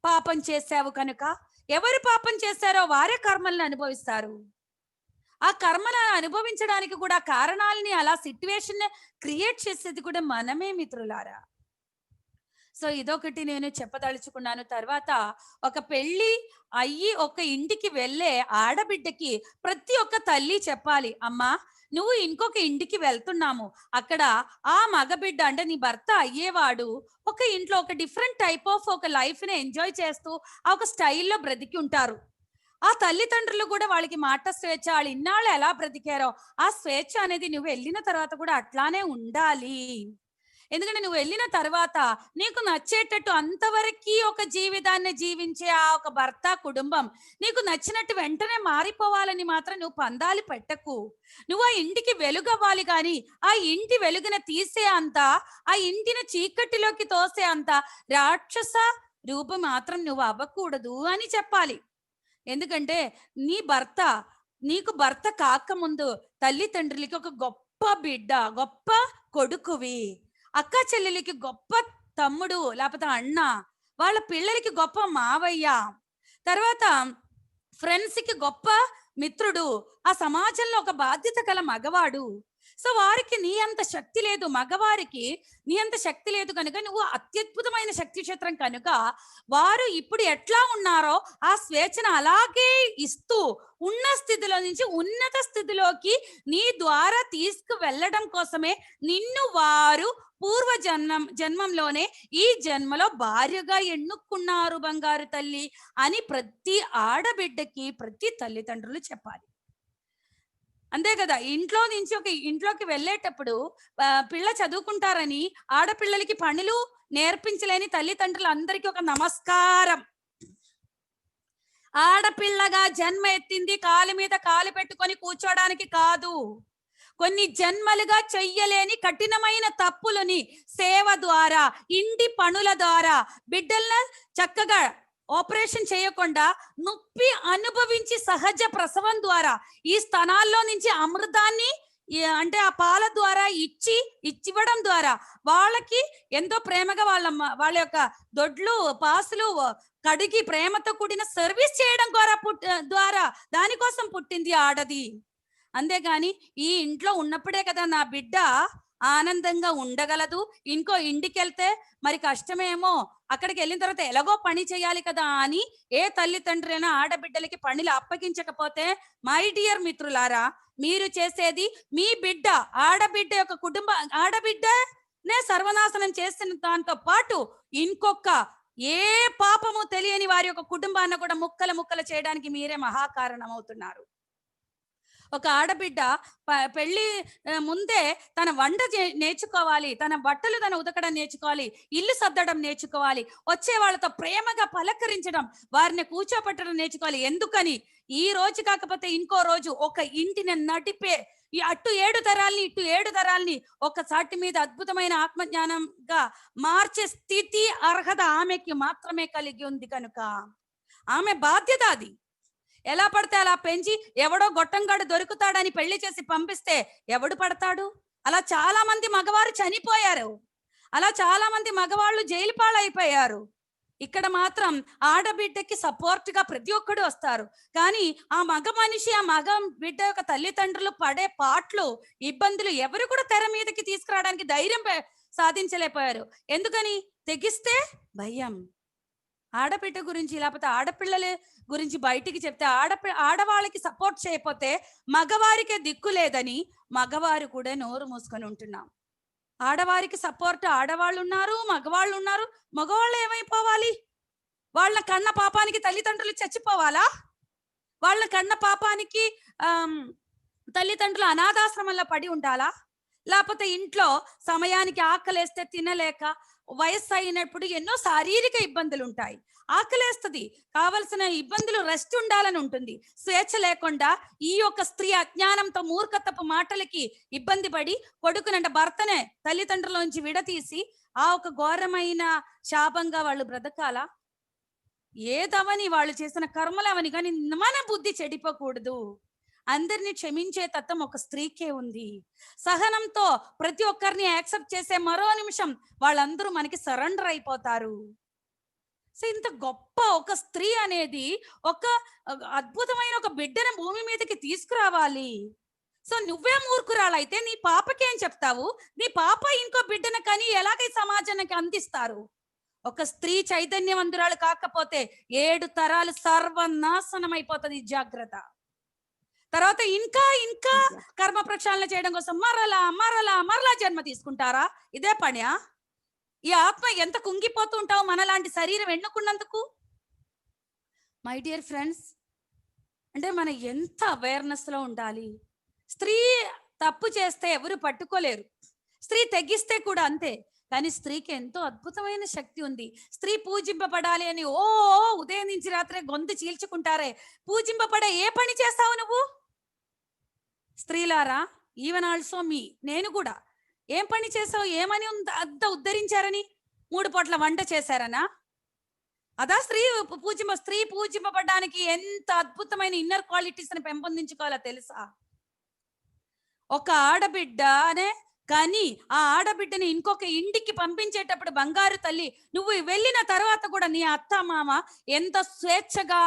పాపం చేశావు కనుక, ఎవరు పాపం చేశారో వారే కర్మల్ని అనుభవిస్తారు. ఆ కర్మలను అనుభవించడానికి కూడా కారణాలని, అలా సిట్యువేషన్ క్రియేట్ చేసేది కూడా మనమే మిత్రులారా. సో ఇదొకటి నేను చెప్పదలుచుకున్నాను. తర్వాత ఒక పెళ్లి అయ్యి ఒక ఇంటికి వెళ్ళే ఆడబిడ్డకి ప్రతి ఒక్క తల్లి చెప్పాలి, అమ్మా నువ్వు ఇంకొక ఇంటికి వెళ్తున్నాము, అక్కడ ఆ మగబిడ్డ అంటే నీ భర్త అయ్యేవాడు ఒక ఇంట్లో ఒక డిఫరెంట్ టైప్ ఆఫ్ ఒక లైఫ్ ని ఎంజాయ్ చేస్తూ ఆ ఒక స్టైల్లో బ్రతికి ఉంటారు. ఆ తల్లిదండ్రులు కూడా వాళ్ళకి మాట స్వేచ్ఛ, వాళ్ళు ఇన్నాళ్ళు ఎలా బ్రతికారో ఆ స్వేచ్ఛ అనేది నువ్వు వెళ్ళిన తర్వాత కూడా అట్లానే ఉండాలి. ఎందుకంటే నువ్వు వెళ్ళిన తర్వాత నీకు నచ్చేటట్టు అంతవరకు ఒక జీవితాన్ని జీవించే ఆ ఒక భర్త కుటుంబం నీకు నచ్చినట్టు వెంటనే మారిపోవాలని మాత్రం నువ్వు పందాలు పెట్టకు. నువ్వు ఆ ఇంటికి వెలుగవ్వాలి, కానీ ఆ ఇంటి వెలుగున తీసే అంత, ఆ ఇంటిని చీకటిలోకి తోసే అంత రాక్షస రూపం మాత్రం నువ్వు అవ్వకూడదు అని చెప్పాలి. ఎందుకంటే నీ భర్త, నీకు భర్త కాకముందు తల్లిదండ్రులకి ఒక గొప్ప బిడ్డ, గొప్ప కొడుకువి, అక్క చెల్లెలకి గొప్ప తమ్ముడు లేకపోతే అన్న, వాళ్ళ పిల్లలకి గొప్ప మావయ్య, తర్వాత ఫ్రెండ్స్కి గొప్ప మిత్రుడు, ఆ సమాజంలో ఒక బాధ్యత గల మగవాడు. సో వారికి నీ అంత శక్తి లేదు, మగవారికి నీ అంత శక్తి లేదు కనుక నువ్వు అత్యద్భుతమైన శక్తి క్షేత్రం కనుక వారు ఇప్పుడు ఎట్లా ఉన్నారో ఆ స్వేచ్ఛను అలాగే ఇస్తూ ఉన్న స్థితిలో నుంచి ఉన్నత స్థితిలోకి నీ ద్వారా తీసుకు వెళ్ళడం కోసమే నిన్ను వారు పూర్వ జన్మంలోనే ఈ జన్మలో భార్యగా ఎన్నుకున్నారు బంగారు తల్లి అని ప్రతి ఆడబిడ్డకి ప్రతి తల్లిదండ్రులు చెప్పాలి. అంతే కదా, ఇంట్లో నుంచి ఒక ఇంట్లోకి వెళ్ళేటప్పుడు పిల్ల చదువుకుంటారని ఆడపిల్లలకి పనులు నేర్పించలేని తల్లిదండ్రులు అందరికీ ఒక నమస్కారం. ఆడపిల్లగా జన్మ ఎత్తింది కాలు మీద కాలు పెట్టుకొని కూర్చోడానికి కాదు, కొన్ని జన్మలుగా చెయ్యలేని కఠినమైన తప్పులని సేవ ద్వారా, ఇంటి పనుల ద్వారా, బిడ్డలను చక్కగా ఆపరేషన్ చేయకుండా నొప్పి అనుభవించి సహజ ప్రసవం ద్వారా ఈ స్తనాల్లో నుంచి అమృతాన్ని అంటే ఆ పాల ద్వారా ఇచ్చివ్వడం ద్వారా వాళ్ళకి ఎంతో ప్రేమగా వాళ్ళ యొక్క దొడ్లు పాసులు కడిగి ప్రేమతో కూడిన సర్వీస్ చేయడం ద్వారా దానికోసం పుట్టింది ఆడది. అంతేగాని ఈ ఇంట్లో ఉన్నప్పుడే కదా నా బిడ్డ ఆనందంగా ఉండగలదు, ఇంకో ఇంటికి వెళ్తే మరి కష్టమేమో, అక్కడికి వెళ్ళిన తర్వాత ఎలాగో పని చేయాలి కదా అని ఏ తల్లిదండ్రి అయినా ఆడబిడ్డలకి పనులు అప్పగించకపోతే మై డియర్ మిత్రులారా, మీరు చేసేది మీ బిడ్డ, ఆడబిడ్డ యొక్క కుటుంబ ఆడబిడ్డనే సర్వనాశనం చేసిన దాంతో పాటు ఇంకొక ఏ పాపము తెలియని వారి యొక్క కుటుంబాన్ని కూడా ముక్కలు చేయడానికి మీరే మహాకారణం అవుతున్నారు. ఒక ఆడబిడ్డ పెళ్లి ముందే తన వంట నేర్చుకోవాలి, తన బట్టలు తన ఉతకడం నేర్చుకోవాలి, ఇల్లు సర్దడం నేర్చుకోవాలి, వచ్చే వాళ్ళతో ప్రేమగా పలకరించడం, వారిని కూర్చోపెట్టడం నేర్చుకోవాలి. ఎందుకని ఈ రోజు కాకపోతే ఇంకో రోజు ఒక ఇంటిని నడిపే అటు 7 తరాల్ని ఇటు 7 తరాల్ని ఒక సాటి మీద అద్భుతమైన ఆత్మజ్ఞానంగా మార్చే స్థితి అర్హత ఆమెకి మాత్రమే కలిగి ఉంది కనుక ఆమె బాధ్యత అది. ఎలా పడితే అలా పెంచి ఎవడో గొట్టంగాడు దొరుకుతాడని పెళ్లి చేసి పంపిస్తే ఎవడు పడతాడు? అలా చాలా మంది మగవారు చనిపోయారు, అలా చాలా మంది మగవాళ్ళు జైలు పాలైపోయారు. ఇక్కడ మాత్రం ఆడబిడ్డకి సపోర్ట్ గా ప్రతి ఒక్కడు వస్తారు, కానీ ఆ మగ మనిషి, ఆ మగ బిడ్డ యొక్క తల్లిదండ్రులు పడే పాటలు, ఇబ్బందులు ఎవరు కూడా తెర మీదకి తీసుకురావడానికి ధైర్యం సాధించలేకపోయారు. ఎందుకని? తెగిస్తే భయం. ఆడబిడ్డ గురించి లేకపోతే ఆడపిల్లల గురించి బయటికి చెప్తే ఆడవాళ్ళకి సపోర్ట్ చేయకపోతే మగవారికే దిక్కు లేదని మగవారు కూడా నోరు మూసుకొని ఉంటున్నాం. ఆడవారికి సపోర్ట్ ఆడవాళ్ళు ఉన్నారు, మగవాళ్ళు ఉన్నారు. మగవాళ్ళు ఏమైపోవాలి? వాళ్ళ కన్న పాపానికి తల్లిదండ్రులు చచ్చిపోవాలా? వాళ్ళ కన్న పాపానికి తల్లిదండ్రులు అనాథాశ్రమంలో పడి ఉండాలా? లేకపోతే ఇంట్లో సమయానికి ఆకలేస్తే తినలేక, వయస్సు అయినప్పుడు ఎన్నో శారీరక ఇబ్బందులు ఉంటాయి, ఆకలేస్తుంది, కావలసిన ఇబ్బందులు రెస్ట్ ఉండాలని ఉంటుంది, స్వేచ్ఛ లేకుండా ఈ యొక్క స్త్రీ అజ్ఞానంతో మూర్ఖతపు మాటలకి ఇబ్బంది పడి కొడుకునంట భర్తనే తల్లిదండ్రుల నుంచి విడతీసి ఆ ఒక ఘోరమైన శాపంగా వాళ్ళు బ్రతకాలా? ఏదవని వాళ్ళు చేసిన కర్మలవని, కానీ మన బుద్ధి చెడిపోకూడదు. అందరినీ క్షమించే తత్వం ఒక స్త్రీకే ఉంది. సహనంతో ప్రతి ఒక్కరిని యాక్సెప్ట్ చేసే మరో నిమిషం వాళ్ళందరూ మనకి సరెండర్ అయిపోతారు. సో ఇంత గొప్ప ఒక స్త్రీ అనేది ఒక అద్భుతమైన ఒక బిడ్డను భూమి మీదకి తీసుకురావాలి. సో నువ్వే మూర్ఖురాలైతే నీ పాపకేం చెప్తావు? నీ పాప ఇంకో బిడ్డను కని ఎలాగై సమాజానికి అందిస్తారు? ఒక స్త్రీ చైతన్యవంతురాలు కాకపోతే 7 తరాలు సర్వనాశనం అయిపోతుంది. జాగ్రత్త. తర్వాత ఇంకా ఇంకా కర్మ ప్రక్షాళన చేయడం కోసం మరలా మరలా మరలా జన్మ తీసుకుంటారా? ఇదే పనియా? ఈ ఆత్మ ఎంత కుంగిపోతూ ఉంటావు మనలాంటి శరీరం ఎన్నుకున్నందుకు. మై డియర్ ఫ్రెండ్స్, అంటే మనం ఎంత అవేర్నెస్ లో ఉండాలి. స్త్రీ తప్పు చేస్తే ఎవరు పట్టుకోలేరు, స్త్రీ తెగిస్తే కూడా అంతే. కానీ స్త్రీకి ఎంతో అద్భుతమైన శక్తి ఉంది. స్త్రీ పూజింపబడాలి అని ఉదయం నుంచి రాత్రి గొంతు చీల్చుకుంటారే. పూజింపబడే ఏ పని చేస్తావు నువ్వు? స్త్రీలారా, ఈవెన్ ఆల్సో మీ, నేను కూడా. ఏం పని చేసావు? ఏమని అంత ఉద్ధరించారని? 3 పూట్ల వంట చేశారనా? అదా స్త్రీ పూజింపబడడానికి ఎంత అద్భుతమైన ఇన్నర్ క్వాలిటీస్ ని పెంపొందించుకోవాలో తెలుసా? ఒక ఆడబిడ్డ అనే కానీ ఆ ఆడబిడ్డని ఇంకొక ఇంటికి పంపించేటప్పుడు బంగారు తల్లి నువ్వు వెళ్ళిన తర్వాత కూడా నీ అత్త మామ ఎంత స్వేచ్ఛగా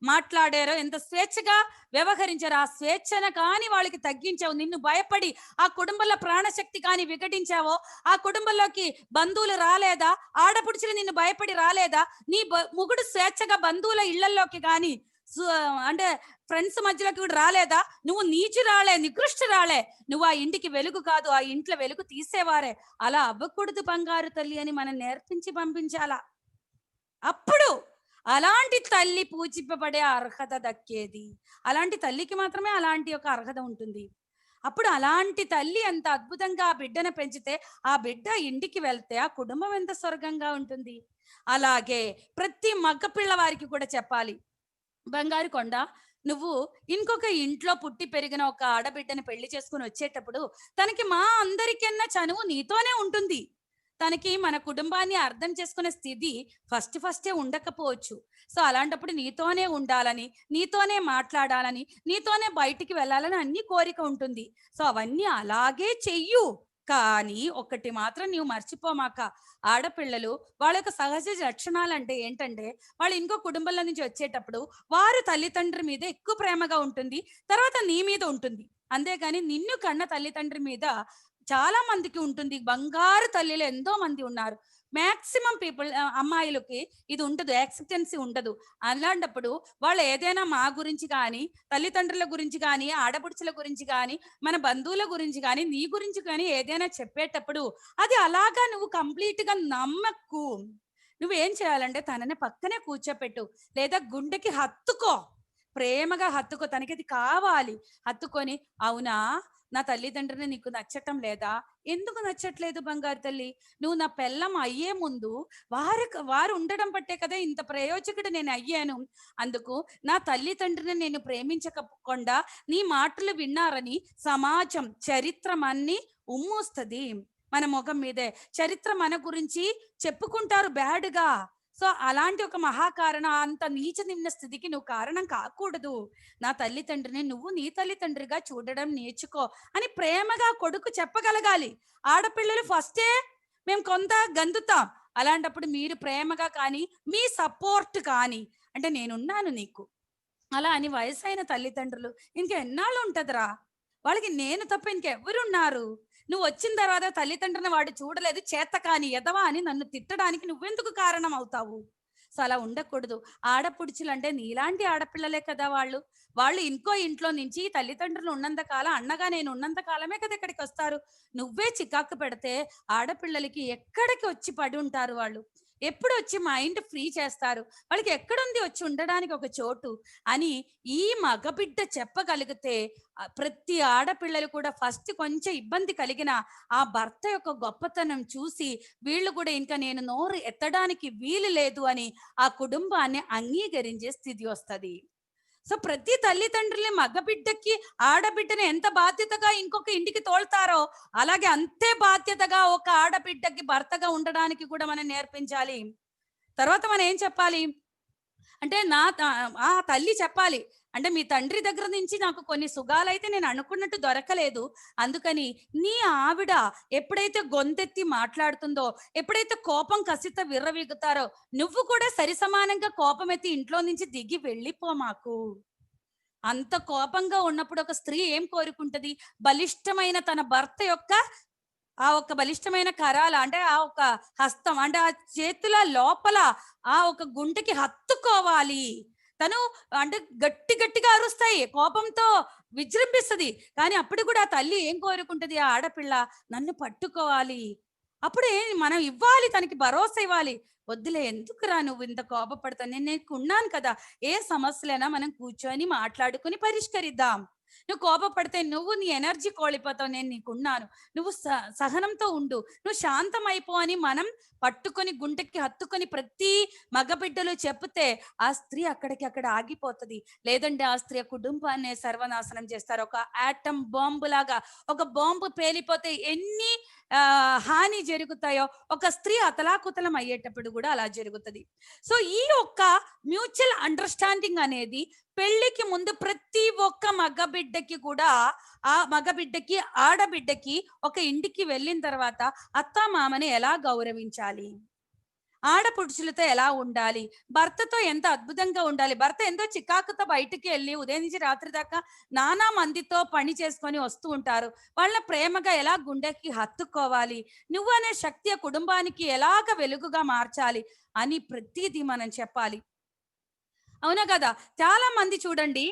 మాట్లాడారో, ఎంత స్వేచ్ఛగా వ్యవహరించారో, ఆ స్వేచ్ఛను కానీ వాళ్ళకి తగ్గించావు. నిన్ను భయపడి ఆ కుటుంబంలో ప్రాణశక్తి కానీ విఘటించావో, ఆ కుటుంబంలోకి బంధువులు రాలేదా? ఆడపుడుచులు నిన్ను భయపడి రాలేదా? నీ మొగుడు స్వేచ్ఛగా బంధువుల ఇళ్లలోకి కానీ అంటే ఫ్రెండ్స్ మధ్యలోకి కూడా రాలేదా? నువ్వు నీచురాలే, నికృష్టురాలే. నువ్వు ఆ ఇంటికి వెలుగు కాదు, ఆ ఇంట్లో వెలుగు తీసేవారే. అలా అవ్వకూడదు బంగారు తల్లి అని మనం నేర్పించి పంపించాలా. అప్పుడు అలాంటి తల్లి పూజింపబడే అర్హత దక్కేది. అలాంటి తల్లికి మాత్రమే అలాంటి ఒక అర్హత ఉంటుంది. అప్పుడు అలాంటి తల్లి ఎంత అద్భుతంగా ఆ బిడ్డను పెంచితే, ఆ బిడ్డ ఇంటికి వెళ్తే ఆ కుటుంబం ఎంత స్వర్గంగా ఉంటుంది. అలాగే ప్రతి మగ పిల్లవారికి కూడా చెప్పాలి, బంగారు కొండ, నువ్వు ఇంకొక ఇంట్లో పుట్టి పెరిగిన ఒక ఆడబిడ్డని పెళ్లి చేసుకుని వచ్చేటప్పుడు తనకి మా అందరికన్నా చనువు నీతోనే ఉంటుంది. తనకి మన కుటుంబాన్ని అర్థం చేసుకునే స్థితి ఫస్టే ఉండకపోవచ్చు. సో అలాంటప్పుడు నీతోనే ఉండాలని, నీతోనే మాట్లాడాలని, నీతోనే బయటికి వెళ్ళాలని అన్ని కోరిక ఉంటుంది. సో అవన్నీ అలాగే చెయ్యు. కానీ ఒకటి మాత్రం నీవు మర్చిపోమాక, ఆడపిల్లలు వాళ్ళ యొక్క సహజ లక్షణాలు అంటే ఏంటంటే, వాళ్ళు ఇంకో కుటుంబంలో నుంచి వచ్చేటప్పుడు వారు తల్లిదండ్రి మీద ఎక్కువ ప్రేమగా ఉంటుంది, తర్వాత నీ మీద ఉంటుంది. అంతేగాని నిన్ను కన్న తల్లిదండ్రి మీద చాలా మందికి ఉంటుంది. బంగారు తల్లిలు ఎంతో మంది ఉన్నారు. మాక్సిమం పీపుల్ అమ్మాయిలకి ఇది ఉండదు, యాక్సెప్టెన్సీ ఉండదు. అలాంటప్పుడు వాళ్ళు ఏదైనా మా గురించి కానీ, తల్లిదండ్రుల గురించి కానీ, ఆడపడుచుల గురించి కానీ, మన బంధువుల గురించి కానీ, నీ గురించి కానీ ఏదైనా చెప్పేటప్పుడు అది అలాగా నువ్వు కంప్లీట్ గా నమ్మకు. నువ్వేం చేయాలంటే తనని పక్కనే కూర్చోపెట్టు, లేదా గుండెకి హత్తుకో, ప్రేమగా హత్తుకో. తనకి అది కావాలి. హత్తుకొని, అవునా నా తల్లిదండ్రులు నీకు నచ్చటం లేదా? ఎందుకు నచ్చట్లేదు బంగారు తల్లి? నువ్వు నా పెళ్ళం అయ్యే ముందు వారు ఉండడం పట్టే కదా ఇంత ప్రయోజకుడు నేను అయ్యాను. అందుకు నా తల్లిదండ్రుని నేను ప్రేమించకుండా నీ మాటలు విన్నారని సమాజం, చరిత్రం అన్ని ఉమ్మూస్తుంది. మన ముఖం మీదే చరిత్ర మన గురించి చెప్పుకుంటారు బ్యాడ్గా. సో అలాంటి ఒక మహాకారణం, అంత నీచ నిమ్న స్థితికి నువ్వు కారణం కాకూడదు. నా తల్లిదండ్రిని నువ్వు నీ తల్లిదండ్రిగా చూడడం నేర్చుకో అని ప్రేమగా కొడుకు చెప్పగలగాలి. ఆడపిల్లలు ఫస్టే మేము కొంత గందుతాం. అలాంటప్పుడు మీరు ప్రేమగా కానీ, మీ సపోర్ట్ కానీ, అంటే నేనున్నాను నీకు అలా అని వయసైన తల్లిదండ్రులు ఇంకెన్నాళ్ళు ఉంటదిరా? వాళ్ళకి నేను తప్ప ఇంకెవరున్నారు? నువ్వు వచ్చిన తర్వాత తల్లిదండ్రులను వాడు చూడలేదు, చేత కాని ఎదవా అని నన్ను తిట్టడానికి నువ్వెందుకు కారణం అవుతావు? సో అలా ఉండకూడదు. ఆడపుడుచులు అంటే నీలాంటి ఆడపిల్లలే కదా వాళ్ళు. వాళ్ళు ఇంకో ఇంట్లో నుంచి తల్లిదండ్రులు ఉన్నంత కాలం, అన్నగా నేను ఉన్నంత కాలమే కదా ఇక్కడికి వస్తారు. నువ్వే చికాకు పెడితే ఆడపిల్లలకి ఎక్కడికి వచ్చి పడి ఉంటారు వాళ్ళు? ఎప్పుడు వచ్చి మైండ్ ఫ్రీ చేస్తారు? వాళ్ళకి ఎక్కడుంది వచ్చి ఉండడానికి ఒక చోటు అని ఈ మగబిడ్డ చెప్పగలిగితే, ప్రతి ఆడపిల్లలు కూడా ఫస్ట్ కొంచెం ఇబ్బంది కలిగిన ఆ భర్త యొక్క గొప్పతనం చూసి వీళ్ళు కూడా ఇంకా నేను నోరు ఎత్తడానికి వీలు లేదు అని ఆ కుటుంబాన్ని అంగీకరించే స్థితి వస్తుంది. సో ప్రతి తల్లిదండ్రులు మగబిడ్డకి ఆడబిడ్డని ఎంత బాధ్యతగా ఇంకొక ఇంటికి తోల్తారో, అలాగే అంతే బాధ్యతగా ఒక ఆడబిడ్డకి భర్తగా ఉండడానికి కూడా మనం నేర్పించాలి. తర్వాత మనం ఏం చెప్పాలి అంటే, ఆ తల్లి చెప్పాలి, అంటే మీ తండ్రి దగ్గర నుంచి నాకు కొన్ని సుగాలైతే నేను అనుకున్నట్టు దొరకలేదు. అందుకని నీ ఆవిడ ఎప్పుడైతే గొంతెత్తి మాట్లాడుతుందో, ఎప్పుడైతే కోపం కసితో విర్రవీగుతారో, నువ్వు కూడా సరి సమానంగా కోపం ఎత్తి ఇంట్లో నుంచి దిగి వెళ్ళిపో మాకు. అంత కోపంగా ఉన్నప్పుడు ఒక స్త్రీ ఏం కోరుకుంటది? బలిష్టమైన తన భర్త యొక్క ఆ ఒక బలిష్టమైన కరాల అంటే ఆ ఒక హస్తం అంటే ఆ చేతుల లోపల ఆ ఒక గుంటకి హత్తుకోవాలి. తను అంటే గట్టి గట్టిగా అరుస్తాయి, కోపంతో విజృంభిస్తది. కానీ అప్పుడు కూడా ఆ తల్లి ఏం కోరుకుంటది? ఆ ఆడపిల్ల నన్ను పట్టుకోవాలి. అప్పుడే మనం ఇవ్వాలి, తనకి భరోసా ఇవ్వాలి. వద్దులే, ఎందుకురా నువ్వు ఇంత కోపపడతావు, నేను నీకున్నాను కదా, ఏ సమస్యలైనా మనం కూర్చొని మాట్లాడుకొని పరిష్కరిద్దాం. నువ్వు కోపపడితే నువ్వు నీ ఎనర్జీ కోల్పోతావు, నేను నీకున్నాను, నువ్వు సహనంతో ఉండు, నువ్వు శాంతం అయిపో అని మనం పట్టుకొని గుంటెకి హత్తుకొని ప్రతి మగబిడ్డలు చెప్తే ఆ స్త్రీ అక్కడికి అక్కడ ఆగిపోతుంది. లేదంటే ఆ స్త్రీ కుటుంబాన్ని సర్వనాశనం చేస్తారు. ఒక ఆటం బాంబు లాగా, ఒక బాంబు పేలిపోతే ఎన్ని హాని జరుగుతాయో ఒక స్త్రీ అతలాకుతలం అయ్యేటప్పుడు కూడా అలా జరుగుతుంది. సో ఈ యొక్క మ్యూచువల్ అండర్స్టాండింగ్ అనేది పెళ్లికి ముందు ప్రతి ఒక్క మగబిడ్డకి కూడా, ఆ మగబిడ్డకి ఆడబిడ్డకి ఒక ఇంటికి వెళ్ళిన తర్వాత అత్తామామని ఎలా గౌరవించాలి, ఆడపుడుచులతో ఎలా ఉండాలి, భర్తతో ఎంత అద్భుతంగా ఉండాలి. భర్త ఎంతో చికాకుతో బయటికి వెళ్ళి ఉదయం నుంచి రాత్రి దాకా నానా మందితో పని చేసుకొని వస్తూ ఉంటారు. వాళ్ళ ప్రేమగా ఎలా గుండెకి హత్తుకోవాలి, నువ్వు అనే శక్తి కుటుంబానికి ఎలాగ వెలుగుగా మార్చాలి అని ప్రతిదీ మనం చెప్పాలి. అవునా కదా? చాలా మంది చూడండి,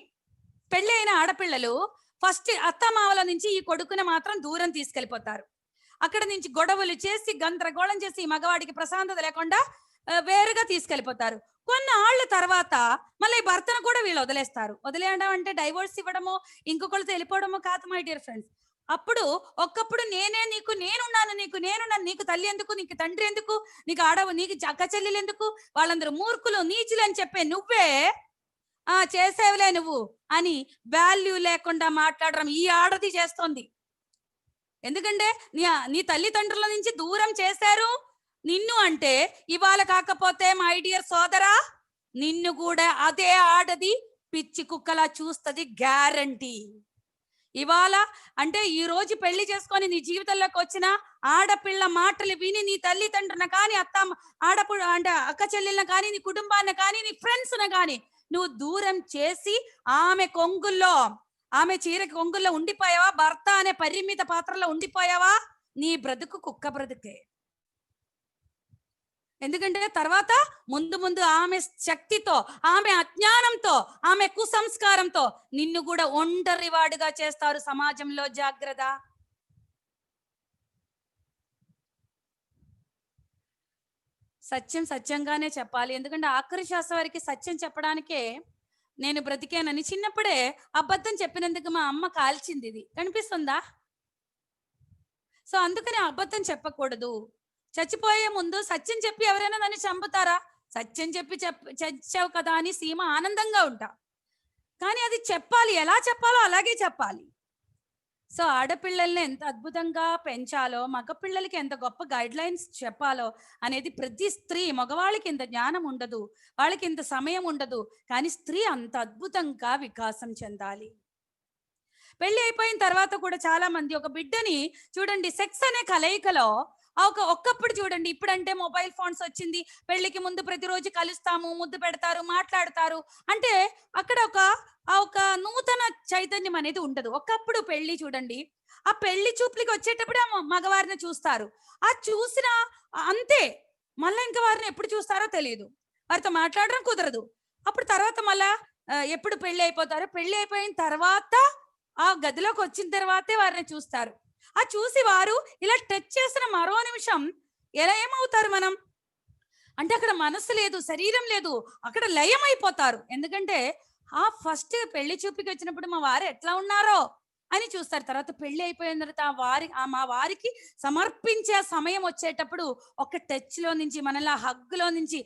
పెళ్ళి అయిన ఆడపిల్లలు ఫస్ట్ అత్తమావల నుంచి ఈ కొడుకుని మాత్రం దూరం తీసుకెళ్ళిపోతారు. అక్కడ నుంచి గొడవలు చేసి గందరగోళం చేసి ఈ మగవాడికి ప్రశాంతత లేకుండా వేరుగా తీసుకెళ్ళిపోతారు. కొన్నాళ్ళ తర్వాత మళ్ళీ భర్తను కూడా వీళ్ళు వదిలేస్తారు. వదిలేయడం అంటే డైవోర్స్ ఇవ్వడము, ఇంకొకళ్ళతో వెళ్ళిపోవడము కాదు మై డియర్ ఫ్రెండ్స్. అప్పుడు ఒకప్పుడు నేనున్నాను, నీకు తల్లి ఎందుకు, నీకు తండ్రి ఎందుకు, నీకు నీకు అక్క చెల్లెలు ఎందుకు, వాళ్ళందరూ మూర్ఖులు నీచులు అని చెప్పే నువ్వే చేసేవులే నువ్వు అని వాల్యూ లేకుండా మాట్లాడడం ఈ ఆడది చేస్తోంది. ఎందుకంటే నీ తల్లిదండ్రుల నుంచి దూరం చేశారు నిన్ను అంటే, ఇవాళ కాకపోతే మై డియర్ సోదరా, నిన్ను కూడా అదే ఆడది పిచ్చి కుక్కలా చూస్తుంది, గ్యారంటీ. ఇవాళ అంటే ఈ రోజు పెళ్లి చేసుకొని నీ జీవితంలోకి వచ్చిన ఆడపిల్ల మాటలు విని నీ తల్లిదండ్రులను కానీ అంటే అక్క చెల్లెళ్ళని కానీ నీ కుటుంబాన్ని కానీ నీ ఫ్రెండ్స్ని కానీ నువ్వు దూరం చేసి ఆమె కొంగుల్లో, ఆమె చీర కొంగుల్లో ఉండిపోయావా, భర్త అనే పరిమిత పాత్రలో ఉండిపోయావా, నీ బ్రతుకు కుక్క బ్రతుకే. ఎందుకంటే తర్వాత ముందు ఆమె శక్తితో, ఆమె అజ్ఞానంతో, ఆమె కుసంస్కారంతో నిన్ను కూడా ఒంటరివాడుగా చేస్తారు సమాజంలో, జాగ్రత్త. సత్యం సత్యంగానే చెప్పాలి. ఎందుకంటే ఆఖరి శ్వాస వరకు సత్యం చెప్పడానికే నేను బ్రతికానని చిన్నప్పుడే అబద్ధం చెప్పినందుకు మా అమ్మ కాల్చింది. ఇది కనిపిస్తుందా? సో అందుకని అబద్ధం చెప్పకూడదు. చచ్చిపోయే ముందు సత్యం చెప్పి ఎవరైనా నన్ను చంపుతారా? సత్యం చెప్పి చచ్చావు కదా అని సీమ ఆనందంగా ఉంటా. కానీ అది చెప్పాలి, ఎలా చెప్పాలో అలాగే చెప్పాలి. సో ఆడపిల్లల్ని ఎంత అద్భుతంగా పెంచాలో, మగపిల్లలకి ఎంత గొప్ప గైడ్ లైన్స్ చెప్పాలో అనేది ప్రతి స్త్రీ, మగవాళ్ళకి ఇంత జ్ఞానం ఉండదు, వాళ్ళకి ఇంత సమయం ఉండదు, కానీ స్త్రీ అంత అద్భుతంగా వికాసం చెందాలి. పెళ్లి అయిపోయిన తర్వాత కూడా చాలా మంది ఒక బిడ్డని చూడండి, సెక్స్ అనే కలయికలో ఒక్కప్పుడు చూడండి, ఇప్పుడంటే మొబైల్ ఫోన్స్ వచ్చింది, పెళ్లికి ముందు ప్రతిరోజు కలుస్తాము, ముద్దు పెడతారు, మాట్లాడతారు, అంటే అక్కడ ఒక నూతన చైతన్యం అనేది ఉండదు. ఒకప్పుడు పెళ్లి చూడండి, ఆ పెళ్లి చూపులకి వచ్చేటప్పుడు ఆ మగవారిని చూస్తారు, ఆ చూసిన అంతే, మళ్ళీ ఇంకా వారిని ఎప్పుడు చూస్తారో తెలియదు, వారితో మాట్లాడడం కుదరదు. అప్పుడు తర్వాత మళ్ళా ఎప్పుడు పెళ్లి అయిపోతారో, పెళ్లి అయిపోయిన తర్వాత ఆ గదిలోకి వచ్చిన తర్వాతే వారిని చూస్తారు. ఆ చూసి వారు ఇలా టచ్ చేసిన మరో నిమిషం ఎలా ఏమవుతారు మనం అంటే, అక్కడ మనసు లేదు, శరీరం లేదు, అక్కడ లయం అయిపోతారు. ఎందుకంటే ఆ ఫస్ట్ పెళ్లి చూపుకి వచ్చినప్పుడు మా వారు ఎట్లా ఉన్నారో అని చూస్తారు. తర్వాత పెళ్లి అయిపోయిన తర్వాత మా వారికి సమర్పించే సమయం వచ్చేటప్పుడు ఒక టచ్ లో నుంచి, మనలా హగ్ లో నుంచి,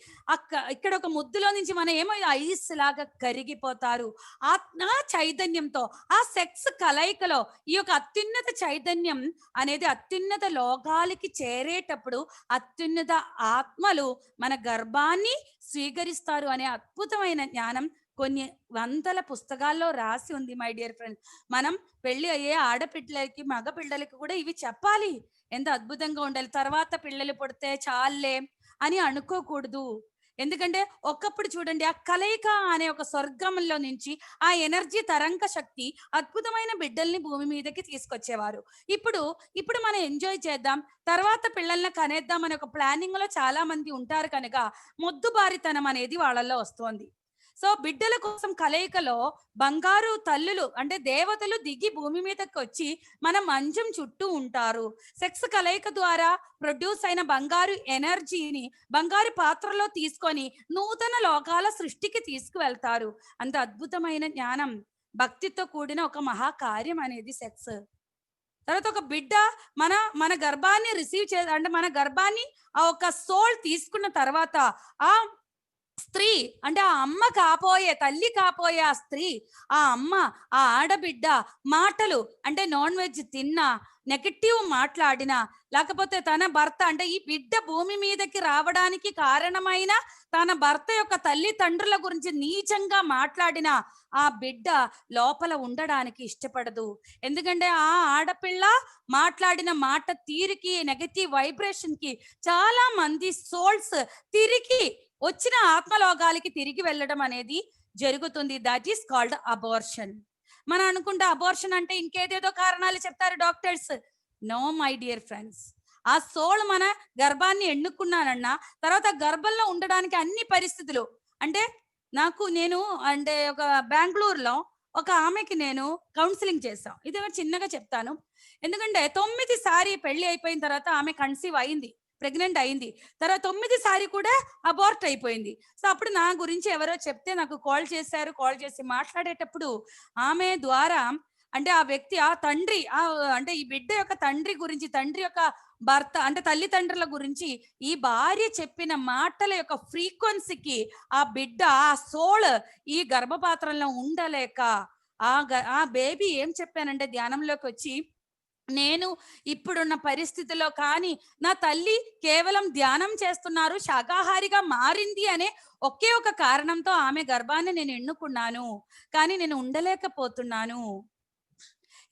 ఇక్కడ ఒక ముద్దులో నుంచి మన ఏమో ఐస్ లాగా కరిగిపోతారు. ఆత్మ చైతన్యంతో ఆ సెక్స్ కలయికలో ఈ యొక్క అత్యున్నత చైతన్యం అనేది అత్యున్నత లోకాలకి చేరేటప్పుడు అత్యున్నత ఆత్మలు మన గర్భాన్ని స్వీకరిస్తారు అనే అద్భుతమైన జ్ఞానం కొన్ని వందల పుస్తకాల్లో రాసి ఉంది మై డియర్ ఫ్రెండ్స్. మనం పెళ్లి అయ్యే ఆడపిల్లలకి, మగ పిల్లలకి కూడా ఇవి చెప్పాలి, ఎంత అద్భుతంగా ఉండాలి. తర్వాత పిల్లలు పుడితే చాలే అని అనుకోకూడదు. ఎందుకంటే ఒకప్పుడు చూడండి ఆ కలయిక అనే ఒక స్వర్గంలో నుంచి ఆ ఎనర్జీ తరంగ శక్తి అద్భుతమైన బిడ్డల్ని భూమి మీదకి తీసుకొచ్చేవారు. ఇప్పుడు ఇప్పుడు మనం ఎంజాయ్ చేద్దాం, తర్వాత పిల్లల్ని కనేద్దాం అనే ఒక ప్లానింగ్ లో చాలా మంది ఉంటారు కనుక మొద్దుబారితనం అనేది వాళ్ళల్లో వస్తోంది. సో బిడ్డల కోసం కలయికలో బంగారు తల్లులు అంటే దేవతలు దిగి భూమి మీదకి వచ్చి మన మంచం చుట్టూ ఉంటారు. సెక్స్ కలయిక ద్వారా ప్రొడ్యూస్ అయిన బంగారు ఎనర్జీని బంగారు పాత్రలో తీసుకొని నూతన లోకాల సృష్టికి తీసుకువెళ్తారు. అంత అద్భుతమైన జ్ఞానం, భక్తితో కూడిన ఒక మహాకార్యం అనేది సెక్స్. తర్వాత ఒక బిడ్డ మన మన గర్భాన్ని రిసీవ్ అంటే మన గర్భాన్ని ఆ ఒక సోల్ తీసుకున్న తర్వాత ఆ స్త్రీ అంటే ఆ అమ్మ కాబోయే తల్లి కాబోయే ఆ స్త్రీ, ఆ అమ్మ, ఆ ఆడబిడ్డ మాటలు అంటే నాన్ వెజ్ తిన్నా, నెగటివ్ మాట్లాడినా, లేకపోతే తన భర్త అంటే ఈ బిడ్డ భూమి మీదకి రావడానికి కారణమైన తన భర్త యొక్క తల్లిదండ్రుల గురించి నీచంగా మాట్లాడిన ఆ బిడ్డ లోపల ఉండడానికి ఇష్టపడదు. ఎందుకంటే ఆ ఆడపిల్ల మాట్లాడిన మాట తీరికి, నెగటివ్ వైబ్రేషన్ కి చాలా మంది సోల్స్ తిరిగి వచ్చిన ఆత్మలోకాలకి తిరిగి వెళ్ళడం అనేది జరుగుతుంది. That is called abortion. మనం అనుకుంటే అబార్షన్ అంటే ఇంకేదేదో కారణాలు చెప్తారు doctors. No my dear friends, ఆ సోల్ మన గర్భాన్ని ఎన్నుకున్నానన్నా తర్వాత గర్భంలో ఉండడానికి అన్ని పరిస్థితులు అంటే నేను అంటే ఒక బెంగళూరులో ఒక ఆమెకి నేను కౌన్సిలింగ్ చేశాం. ఇది చిన్నగా చెప్తాను. ఎందుకంటే 9 సారి పెళ్లి అయిపోయిన తర్వాత ఆమె కన్సీవ్ అయింది, ప్రెగ్నెంట్ అయింది. తర్వాత 9 సారి కూడా అబార్ట్ అయిపోయింది. సో అప్పుడు నా గురించి ఎవరో చెప్తే నాకు కాల్ చేశారు. కాల్ చేసి మాట్లాడేటప్పుడు ఆమె ద్వారా అంటే ఆ వ్యక్తి ఆ తండ్రి అంటే ఈ బిడ్డ యొక్క తండ్రి గురించి, తండ్రి యొక్క భర్త అంటే తల్లిదండ్రుల గురించి ఈ భార్య చెప్పిన మాటల యొక్క ఫ్రీక్వెన్సీకి ఆ బిడ్డ ఆ సోల్ ఈ గర్భపాత్రలో ఉండలేక ఆ బేబీ ఏం చెప్పానంటే ధ్యానంలోకి వచ్చి, నేను ఇప్పుడున్న పరిస్థితిలో కానీ నా తల్లి కేవలం ధ్యానం చేస్తున్నారు, శాకాహారిగా మారింది అనే ఒకే ఒక కారణంతో ఆమె గర్భాన్ని నేను ఎన్నుకున్నాను, కానీ నేను ఉండలేకపోతున్నాను.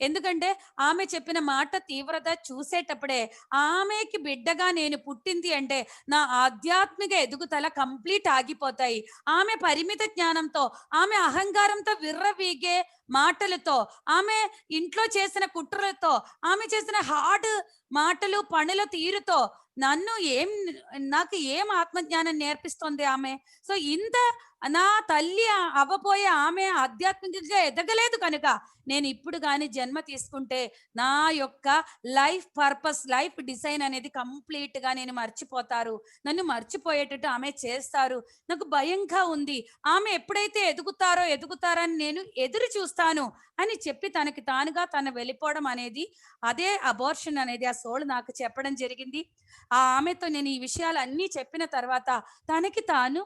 ఎందుకంటే ఆమె చెప్పిన మాట తీవ్రత చూసేటప్పుడే ఆమెకి బిడ్డగా నేను పుట్టింది అంటే నా ఆధ్యాత్మిక ఎదుగుదల కంప్లీట్ ఆగిపోతాయి. ఆమె పరిమిత జ్ఞానంతో, ఆమె అహంకారంతో విర్రవీగే మాటలతో, ఆమె ఇంట్లో చేసిన కుట్రలతో, ఆమె చేసిన హార్డ్ మాటలు పనుల తీరుతో నాకు ఏం ఆత్మజ్ఞానం నేర్పిస్తుంది ఆమె. సో ఇంత నా తల్లి అవ్వబోయే ఆమె ఆధ్యాత్మికంగా ఎదగలేదు కనుక నేను ఇప్పుడు కానీ జన్మ తీసుకుంటే నా యొక్క లైఫ్ పర్పస్, లైఫ్ డిజైన్ అనేది కంప్లీట్ గా నేను మర్చిపోతారు, నన్ను మర్చిపోయేటట్టు ఆమె చేస్తారు. నాకు భయంగా ఉంది, ఆమె ఎప్పుడైతే ఎదుగుతారని నేను ఎదురు చూస్తాను అని చెప్పి తనకి తానుగా తను వెళ్ళిపోవడం అనేది అదే అబార్షన్ అనేది ఆ సోల్ నాకు చెప్పడం జరిగింది. ఆ ఆమెతో నేను ఈ విషయాలు అన్నీ చెప్పిన తర్వాత తనకి తాను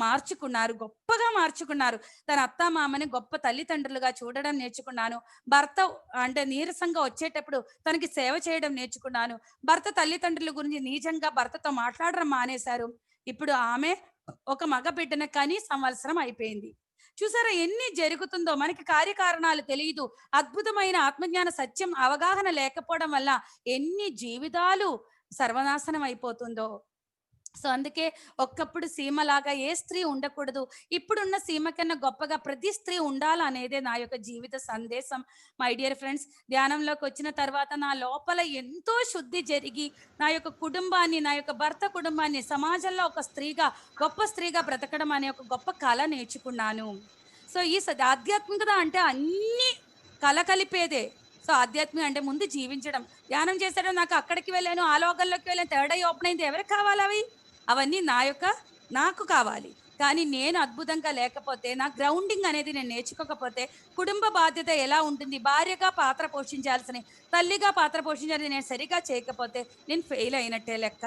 మార్చుకున్నారు, గొప్పగా మార్చుకున్నారు. తన అత్తామామని గొప్ప తల్లిదండ్రులుగా చూడడం నేర్చుకున్నాను. భర్త అంటే నీరసంగా వచ్చేటప్పుడు తనకి సేవ చేయడం నేర్చుకున్నాను. భర్త తల్లిదండ్రుల గురించి నీచంగా భర్తతో మాట్లాడడం మానేశారు. ఇప్పుడు ఆమె ఒక మగ బిడ్డన కానీ సంవత్సరం అయిపోయింది. చూసారా ఎన్ని జరుగుతుందో, మనకి కార్యకారణాలు తెలియదు. అద్భుతమైన ఆత్మజ్ఞాన సత్యం అవగాహన లేకపోవడం వల్ల ఎన్ని జీవితాలు సర్వనాశనం అయిపోతుందో. సో అందుకే ఒక్కప్పుడు సీమలాగా ఏ స్త్రీ ఉండకూడదు, ఇప్పుడున్న సీమ కన్నా గొప్పగా ప్రతి స్త్రీ ఉండాలనేదే నా యొక్క జీవిత సందేశం. మై డియర్ ఫ్రెండ్స్, ధ్యానంలోకి వచ్చిన తర్వాత నా లోపల ఎంతో శుద్ధి జరిగి నా యొక్క కుటుంబాన్ని, నా యొక్క భర్త కుటుంబాన్ని సమాజంలో ఒక స్త్రీగా, గొప్ప స్త్రీగా బ్రతకడం అనే ఒక గొప్ప కళ నేర్చుకున్నాను. సో ఈ ఆధ్యాత్మికత అంటే అన్ని కళ కలిపేదే. సో ఆధ్యాత్మిక అంటే ముందు జీవించడం, ధ్యానం చేసేయడం. నాకు అక్కడికి వెళ్ళాను, ఆ లోకంలోకి వెళ్ళాను, థర్డ్ ఐ ఓపెన్ అయింది, ఎవరికి కావాలి అవి? అవన్నీ నాకు కావాలి. కానీ నేను అద్భుతంగా లేకపోతే, నా గ్రౌండింగ్ అనేది నేను నేర్చుకోకపోతే కుటుంబ బాధ్యత ఎలా ఉంటుంది, భార్యగా పాత్ర పోషించాల్సిన, తల్లిగా పాత్ర పోషించాల్సి నేను సరిగా చేయకపోతే నేను ఫెయిల్ అయినట్టే లెక్క.